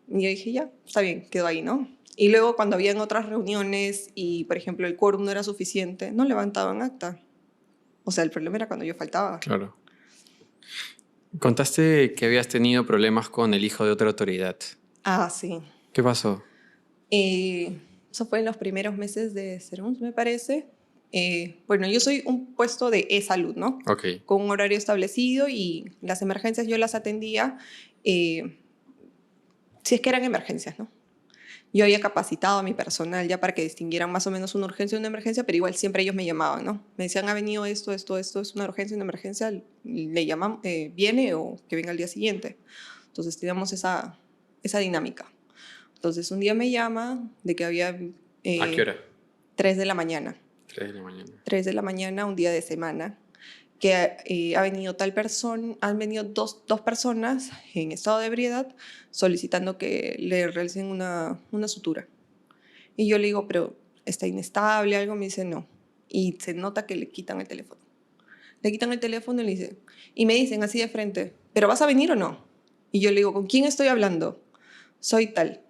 y yo dije, ya, está bien, quedó ahí, ¿no? Y luego cuando habían otras reuniones y, por ejemplo, el quórum no era suficiente, no levantaban acta. O sea, el problema era cuando yo faltaba. Claro. Contaste que habías tenido problemas con el hijo de otra autoridad. Ah, sí. ¿Qué pasó? Eso fue en los primeros meses de Serums, me parece. Bueno, yo soy un puesto de e-salud, ¿no? Ok. Con un horario establecido y las emergencias yo las atendía si es que eran emergencias, ¿no? Yo había capacitado a mi personal ya para que distinguieran más o menos una urgencia y una emergencia, pero igual siempre ellos me llamaban, ¿no? Me decían, ha venido esto, es una urgencia, una emergencia, le llaman, viene o que venga al día siguiente. Entonces teníamos esa dinámica. Entonces un día me llama de que había... ¿A qué hora? 3 de la mañana. 3 de la mañana. 3 de la mañana, un día de semana, que ha venido tal persona, han venido dos personas en estado de ebriedad solicitando que le realicen una sutura. Y yo le digo, pero está inestable, algo, me dice no. Y se nota que le quitan el teléfono. Le quitan el teléfono y me dicen así de frente, ¿pero vas a venir o no? Y yo le digo, ¿con quién estoy hablando? Soy tal.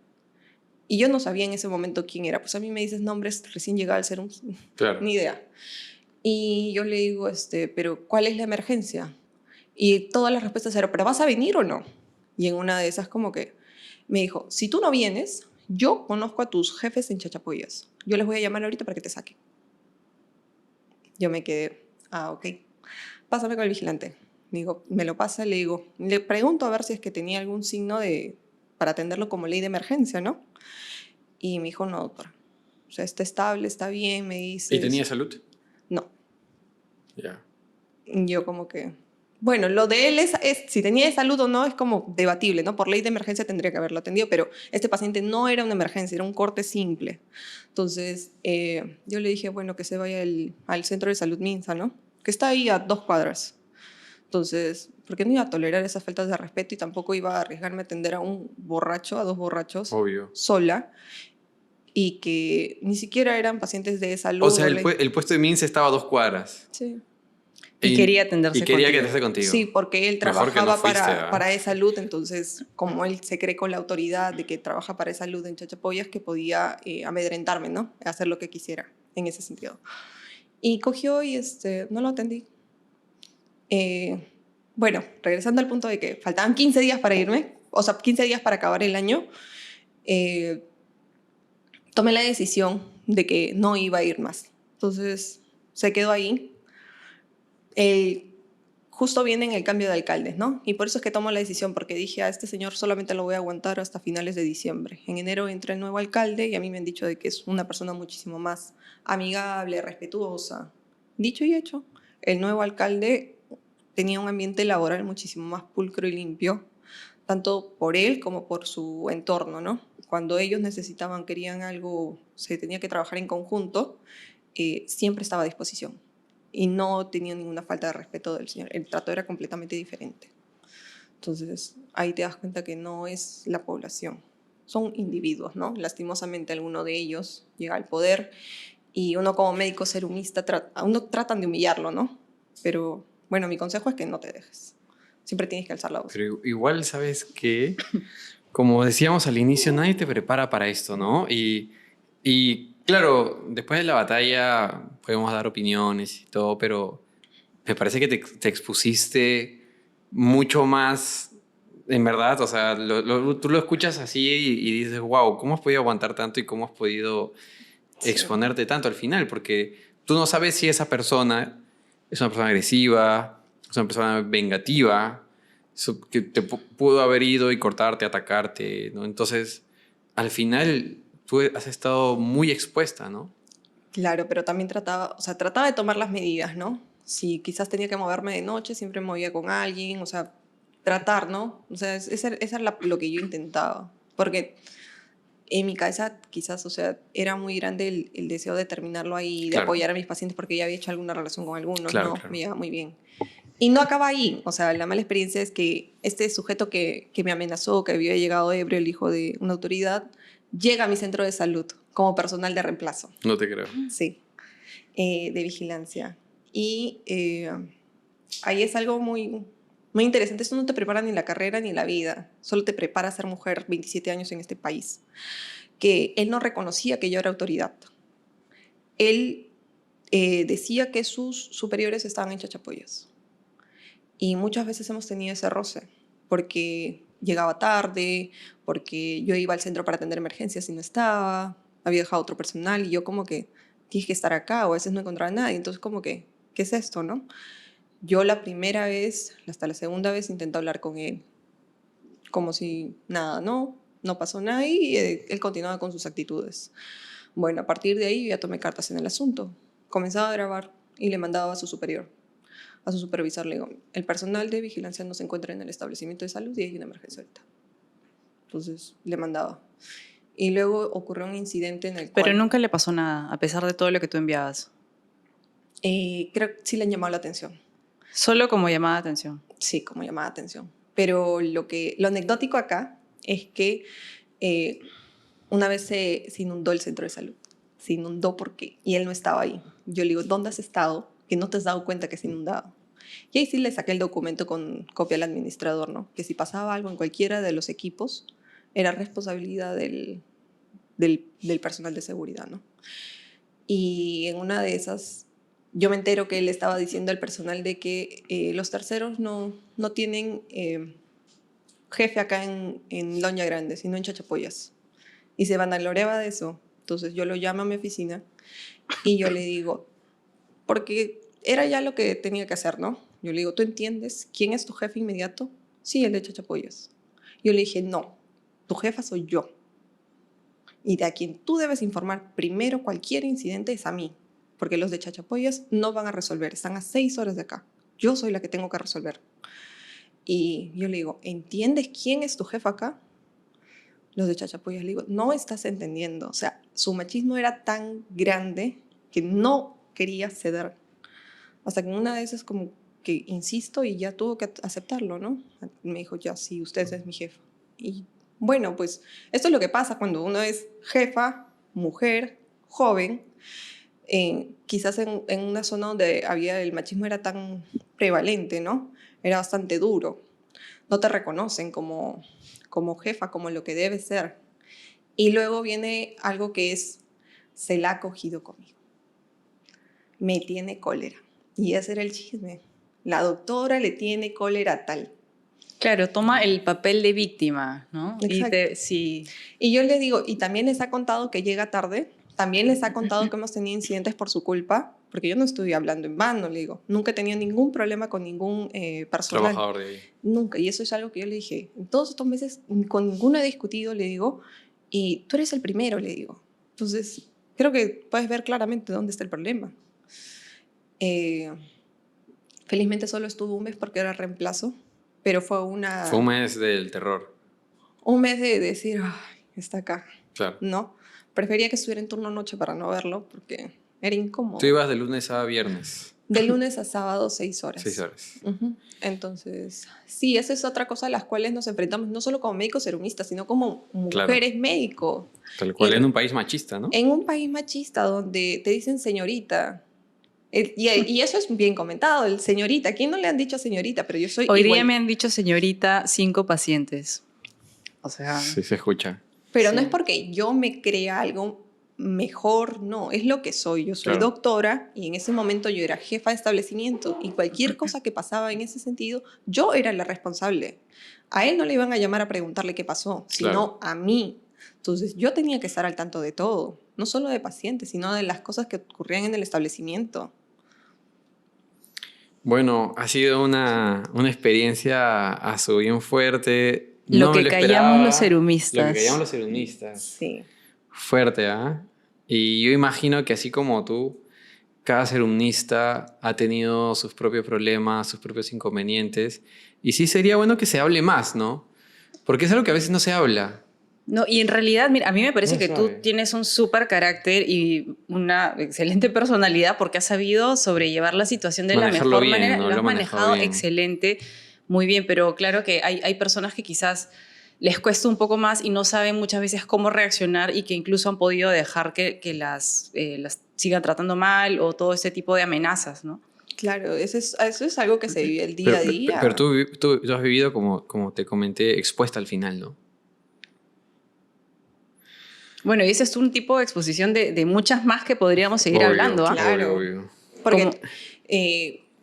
Y yo no sabía en ese momento quién era. Pues a mí me dices nombres recién llegado al serum, Claro. ni idea. Y yo le digo, pero ¿cuál es la emergencia? Y todas las respuestas eran, ¿pero vas a venir o no? Y en una de esas como que me dijo, si tú no vienes, yo conozco a tus jefes en Chachapoyas. Yo les voy a llamar ahorita para que te saquen. Yo me quedé, ok, pásame con el vigilante. Digo, me lo pasa, le pregunto a ver si es que tenía algún signo para atenderlo como ley de emergencia, ¿no? Y me dijo, no, doctora. O sea, está estable, está bien, me dice. ¿Y tenía salud? No. Ya. Yo como que... Bueno, lo de él es si tenía salud o no es como debatible, ¿no? Por ley de emergencia tendría que haberlo atendido, pero este paciente no era una emergencia, era un corte simple. Entonces, yo le dije, bueno, que se vaya al centro de salud Minsa, ¿no? Que está ahí a 2 cuadras. Entonces, porque no iba a tolerar esas faltas de respeto y tampoco iba a arriesgarme a atender a un borracho, a 2 borrachos, Obvio. sola, y que ni siquiera eran pacientes de salud. O sea, el puesto de Mince estaba a 2 cuadras. Sí. Y quería atenderse Y quería contigo. atenderse contigo. Sí, porque él Mejor que trabajaba no fuiste, para e-salud, entonces como él se cree con la autoridad de que trabaja para e-salud en Chachapoyas, que podía amedrentarme, ¿no? Hacer lo que quisiera en ese sentido. Y cogió y no lo atendí. Bueno, regresando al punto de que faltaban 15 días para irme, o sea, 15 días para acabar el año, tomé la decisión de que no iba a ir más. Entonces se quedó ahí. Justo viene el cambio de alcaldes, ¿no? Y por eso es que tomo la decisión, porque dije, a este señor solamente lo voy a aguantar hasta finales de diciembre. En enero entra el nuevo alcalde y a mí me han dicho de que es una persona muchísimo más amigable, respetuosa. Dicho y hecho, el nuevo alcalde tenía un ambiente laboral muchísimo más pulcro y limpio, tanto por él como por su entorno, ¿no? Cuando ellos necesitaban, querían algo, se tenía que trabajar en conjunto, siempre estaba a disposición y no tenía ninguna falta de respeto del señor. El trato era completamente diferente. Entonces, ahí te das cuenta que no es la población, son individuos, ¿no? Lastimosamente, alguno de ellos llega al poder y uno como médico serumista, a uno tratan de humillarlo, ¿no? Pero, bueno, mi consejo es que no te dejes. Siempre tienes que alzar la voz. Pero igual, ¿sabes qué? Como decíamos al inicio, nadie te prepara para esto, ¿no? Y claro, después de la batalla podemos dar opiniones y todo, pero me parece que te expusiste mucho más, en verdad. O sea, tú lo escuchas así y dices, wow, ¿cómo has podido aguantar tanto y cómo has podido Sí. exponerte tanto al final? Porque tú no sabes si esa persona es una persona agresiva, es una persona vengativa, que te pudo haber ido y cortarte, atacarte, ¿no? Entonces, al final, tú has estado muy expuesta, ¿no? Claro, pero también trataba, o sea, trataba de tomar las medidas, ¿no? Si quizás tenía que moverme de noche, siempre me movía con alguien, o sea, tratar, ¿no? O sea, esa es lo que yo intentaba. Porque en mi cabeza quizás, o sea, era muy grande el deseo de terminarlo ahí, de Claro, apoyar a mis pacientes porque ya había hecho alguna relación con algunos, claro, ¿no? claro. Me iba muy bien. Y no acaba ahí, o sea, la mala experiencia es que este sujeto que me amenazó, que había llegado ebrio, el hijo de una autoridad, llega a mi centro de salud como personal de reemplazo, No te creo. sí, de vigilancia. Y ahí es algo muy, muy interesante. Esto no te prepara ni la carrera ni la vida, solo te prepara a ser mujer 27 años en este país. Que él no reconocía que yo era autoridad. Él decía que sus superiores estaban en chachapoyas. Y muchas veces hemos tenido ese roce, porque llegaba tarde, porque yo iba al centro para atender emergencias y no estaba, había dejado otro personal y yo como que tienes que estar acá, o a veces no encontraba a nadie. Entonces como que, ¿qué es esto, no? Yo la primera vez, hasta la segunda vez, intenté hablar con él, como si nada, no pasó nada y él continuaba con sus actitudes. Bueno, a partir de ahí ya tomé cartas en el asunto. Comenzaba a grabar y le mandaba a su superior, a su supervisor. Le digo, el personal de vigilancia no se encuentra en el establecimiento de salud y hay una emergencia ahorita. Entonces le mandaba. Y luego ocurrió un incidente en el Pero cual nunca le pasó nada, a pesar de todo lo que tú enviabas. creo que sí le han llamado la atención. Solo como llamada de atención. Sí, como llamada de atención. Pero lo anecdótico acá es que eh, una vez se inundó el centro de salud. Se inundó porque, y él no estaba ahí. Yo le digo, ¿dónde has estado? Que no te has dado cuenta que se inundaba. Y ahí sí le saqué el documento con copia al administrador, ¿no? Que si pasaba algo en cualquiera de los equipos, era responsabilidad del personal de seguridad, ¿no? Y en una de esas, yo me entero que él estaba diciendo al personal de que los terceros no tienen jefe acá en Loña Grande, sino en Chachapoyas. Y se vanagloriaba de eso. Entonces yo lo llamo a mi oficina y yo le digo, porque era ya lo que tenía que hacer, ¿no? Yo le digo, ¿tú entiendes quién es tu jefe inmediato? Sí, el de Chachapoyas. Yo le dije, no, tu jefa soy yo. Y de a quien tú debes informar primero cualquier incidente es a mí, porque los de Chachapoyas no van a resolver, están a 6 horas de acá. Yo soy la que tengo que resolver. Y yo le digo, ¿entiendes quién es tu jefa acá? Los de Chachapoyas le digo, no estás entendiendo. O sea, su machismo era tan grande que no quería ceder. Hasta que en una de esas como que insisto y ya tuvo que aceptarlo, ¿no? Me dijo, ya, sí, usted es mi jefa. Y bueno, pues esto es lo que pasa cuando uno es jefa, mujer, joven, quizás en una zona donde el machismo era tan prevalente, ¿no? Era bastante duro. No te reconocen como jefa, como lo que debe ser. Y luego viene algo que es, se la ha cogido conmigo. Me tiene cólera. Y ese era el chisme. La doctora le tiene cólera a tal. Claro, toma el papel de víctima, ¿no? Exacto. Sí, Y yo le digo, y también les ha contado que llega tarde, también les ha contado que hemos tenido incidentes por su culpa, porque yo no estoy hablando en vano, le digo, nunca he tenido ningún problema con ningún personal, Trabajador de ahí. nunca, y eso es algo que yo le dije, en todos estos meses con ninguno he discutido, le digo, y tú eres el primero, le digo, entonces creo que puedes ver claramente dónde está el problema. Eh, Felizmente solo estuvo un mes porque era reemplazo, pero fue Fue un mes del terror, un mes de decir, ay, está acá, claro. ¿no? Prefería que estuviera en turno noche para no verlo, porque era incómodo. Tú ibas de lunes a viernes, De lunes a sábado, 6 horas. 6 horas. Ujú. Entonces, sí, esa es otra cosa a las cuales nos enfrentamos, no solo como médicos serumistas, sino como Claro. mujeres médicos. Tal cual, Y en un país machista, ¿no? en un país machista donde te dicen señorita. Y eso es bien comentado, el señorita. ¿A quién no le han dicho señorita? Pero yo soy Hoy igual. día me han dicho señorita 5 pacientes. O sea, Sí, se escucha. Pero no Sí. es porque yo me crea algo mejor, no, es lo que soy. Yo soy Claro. doctora y en ese momento yo era jefa de establecimiento y cualquier cosa que pasaba en ese sentido, yo era la responsable. A él no le iban a llamar a preguntarle qué pasó, sino Claro. a mí. Entonces yo tenía que estar al tanto de todo, no solo de pacientes, sino de las cosas que ocurrían en el establecimiento. Bueno, ha sido una experiencia a su bien fuerte. Lo No que me lo callamos los esperaba. serumistas. Lo que callamos los serumistas. Sí. Fuerte, ¿ah? Y yo imagino que así como tú, cada serumnista ha tenido sus propios problemas, sus propios inconvenientes. Y sí sería bueno que se hable más, ¿no? Porque es algo que a veces no se habla. No, y en realidad, mira, a mí me parece No que tú sabe. tienes un súper carácter y una excelente personalidad porque has sabido sobrellevar la situación de la Manejarlo mejor bien, manera. ¿no? Lo Lo has he manejado manejado bien. excelente, muy bien, pero claro que hay personas que quizás les cuesta un poco más y no saben muchas veces cómo reaccionar y que incluso han podido dejar que las sigan tratando mal o todo ese tipo de amenazas, ¿no? Claro, eso es algo que se vive el día a día. Pero tú has vivido, como te comenté, expuesta al final, ¿no? Bueno, y ese es un tipo de exposición de muchas más que podríamos seguir Obvio, hablando, ¿ah? Claro. obvio. Porque Como-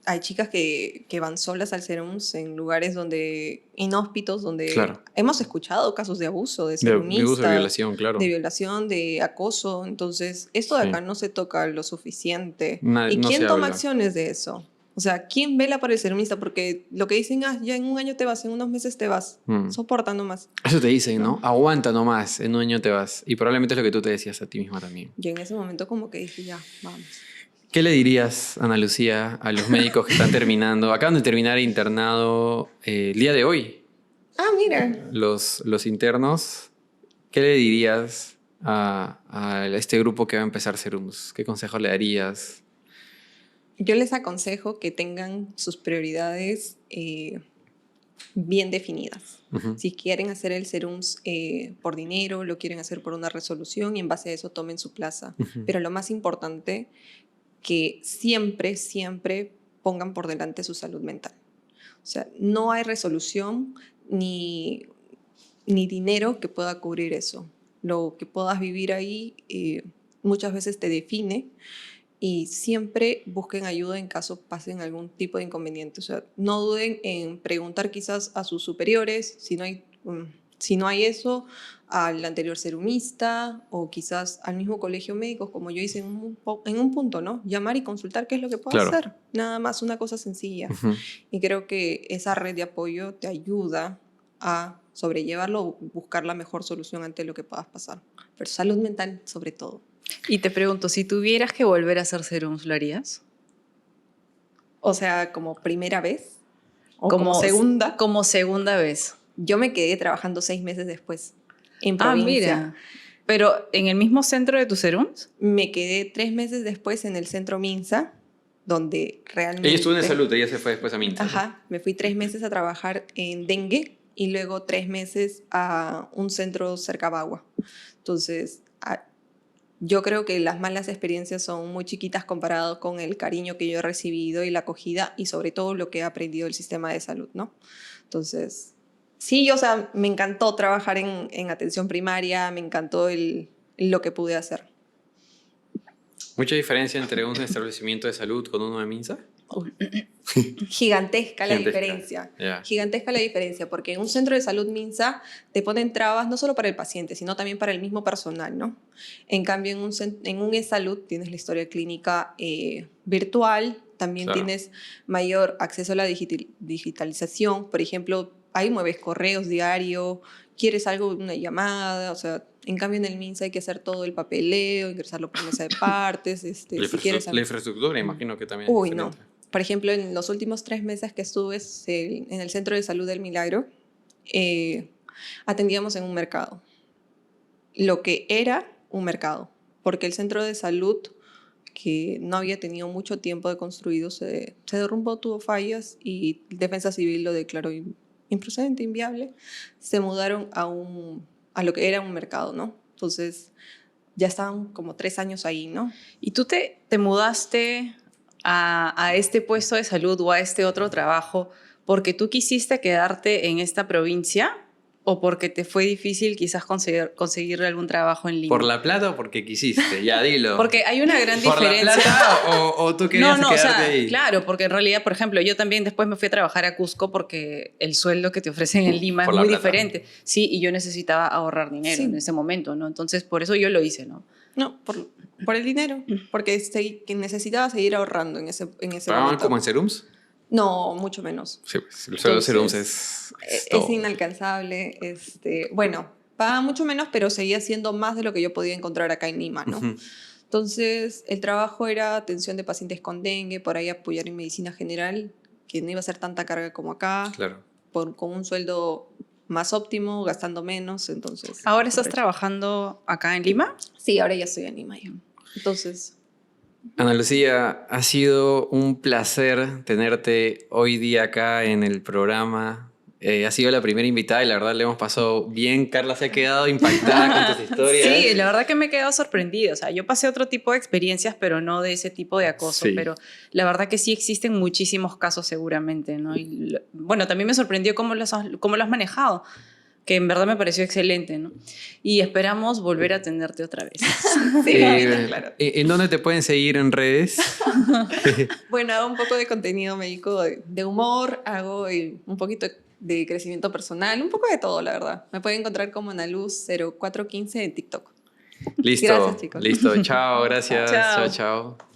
hay chicas que van solas al serums en lugares donde inhóspitos, donde Claro. hemos escuchado casos de abuso, de De uso de serumistas, violación, claro. de violación, de acoso. Entonces, esto de Sí. acá no se toca lo suficiente. No ¿Y se quién toma habla. acciones de eso? O sea, ¿quién vela por el serumista? Porque lo que dicen, ya en un año te vas, en unos meses te vas, Mm. soporta nomás. Eso te dicen, ¿no? Aguanta nomás, en un año te vas. Y probablemente es lo que tú te decías a ti misma también. Yo en ese momento como que dije, ya, vamos. ¿Qué le dirías, Ana Lucía, a los médicos que están terminando, acaban de terminar internado el día de hoy, Ah, mira. los internos? ¿Qué le dirías a este grupo que va a empezar serums? ¿Qué consejo le darías? Yo les aconsejo que tengan sus prioridades bien definidas. Ujú. Si quieren hacer el serums por dinero, lo quieren hacer por una resolución y en base a eso tomen su plaza. Ujú. Pero lo más importante, que siempre, siempre pongan por delante su salud mental. O sea, no hay resolución ni dinero que pueda cubrir eso. Lo que puedas vivir ahí muchas veces te define y siempre busquen ayuda en caso pasen algún tipo de inconveniente. O sea, no duden en preguntar quizás a sus superiores si no hay eso, al anterior serumista o quizás al mismo colegio médico, como yo hice en un punto, ¿no? Llamar y consultar qué es lo que puedo Claro. hacer. Nada más, una cosa sencilla. Ujú. Y creo que esa red de apoyo te ayuda a sobrellevarlo, buscar la mejor solución ante lo que puedas pasar. Pero salud mental sobre todo. Y te pregunto, si tuvieras que volver a hacer serums, ¿lo harías? O sea, como primera vez o como segunda. Como segunda vez. Yo me quedé trabajando 6 meses después en Ah, provincia. mira. Pero en el mismo centro de tus serums. Me quedé 3 meses después en el centro Minsa, donde realmente... Ella estuvo en salud, ella se fue después a Minta. ¿no? Ajá, me fui 3 meses a trabajar en dengue y luego 3 meses a un centro cerca a Bagua. Entonces, yo creo que las malas experiencias son muy chiquitas comparado con el cariño que yo he recibido y la acogida y sobre todo lo que he aprendido del sistema de salud, ¿no? Entonces, sí, o sea, me encantó trabajar en atención primaria, me encantó lo que pude hacer. ¿Mucha diferencia entre un establecimiento de salud con uno de Minsa? Gigantesca la Gigantesca. diferencia. Ya. Gigantesca la diferencia, porque en un centro de salud Minsa te ponen trabas no solo para el paciente, sino también para el mismo personal, ¿no? En cambio, en un e-salud tienes la historia clínica virtual, también Claro. tienes mayor acceso a la digitalización. Por ejemplo, ahí mueves correos diario, quieres algo, una llamada, o sea, en cambio en el MINSA hay que hacer todo el papeleo, ingresarlo por mesa de partes, si quieres... La infraestructura, imagino que también Uy, es no. diferente. Por ejemplo, en los últimos 3 meses que estuve en el Centro de Salud del Milagro, atendíamos en un mercado. Lo que era un mercado. Porque el centro de salud que no había tenido mucho tiempo de construido, se derrumbó, tuvo fallas y Defensa Civil lo declaró improcedente, inviable. Se mudaron a lo que era un mercado, ¿no? Entonces ya estaban como 3 años ahí, ¿no? ¿Y tú te mudaste a este puesto de salud o a este otro trabajo porque tú quisiste quedarte en esta provincia o porque te fue difícil quizás conseguir algún trabajo en Lima? ¿Por la plata o porque quisiste? Ya, dilo. Porque hay una gran ¿Por la diferencia. plata o tú querías No, o quedarte sea, ahí? claro, porque en realidad, por ejemplo, yo también después me fui a trabajar a Cusco porque el sueldo que te ofrecen en Lima Por es la muy plata. diferente. Sí, y yo necesitaba ahorrar dinero Sí. en ese momento, ¿no? Entonces, por eso yo lo hice, ¿no? No, por el dinero, porque que necesitaba seguir ahorrando en ese ¿Pagaban momento. como en serums? No, mucho menos. Sí, pues, el sueldo de serums Entonces, es es todo. inalcanzable. Bueno, pagaba mucho menos, pero seguía siendo más de lo que yo podía encontrar acá en Lima, ¿no? Ujú. Entonces, el trabajo era atención de pacientes con dengue, por ahí apoyar en medicina general, que no iba a ser tanta carga como acá, Claro. con un sueldo más óptimo, gastando menos, entonces... ¿Ahora estás trabajando acá en Lima? Sí, ahora ya estoy en Lima yo. Entonces, Ana Lucía, ha sido un placer tenerte hoy día acá en el programa. Has sido la primera invitada y la verdad le hemos pasado bien. Carla se ha quedado impactada con tus historias. Sí, la verdad que me he quedado sorprendida. O sea, yo pasé otro tipo de experiencias, pero no de ese tipo de acoso. Sí. Pero la verdad que sí existen muchísimos casos seguramente, ¿no? Y bueno, también me sorprendió cómo lo has manejado, que en verdad me pareció excelente, ¿no? Y esperamos volver a tenerte otra vez. sí, claro. ¿En dónde te pueden seguir en redes? Bueno, hago un poco de contenido, me dedico de humor, hago un poquito de crecimiento personal, un poco de todo, la verdad. Me pueden encontrar como Analuz0415 en TikTok. Listo. Gracias, chicos. Listo. Chao, gracias. Chao. Chao, chao.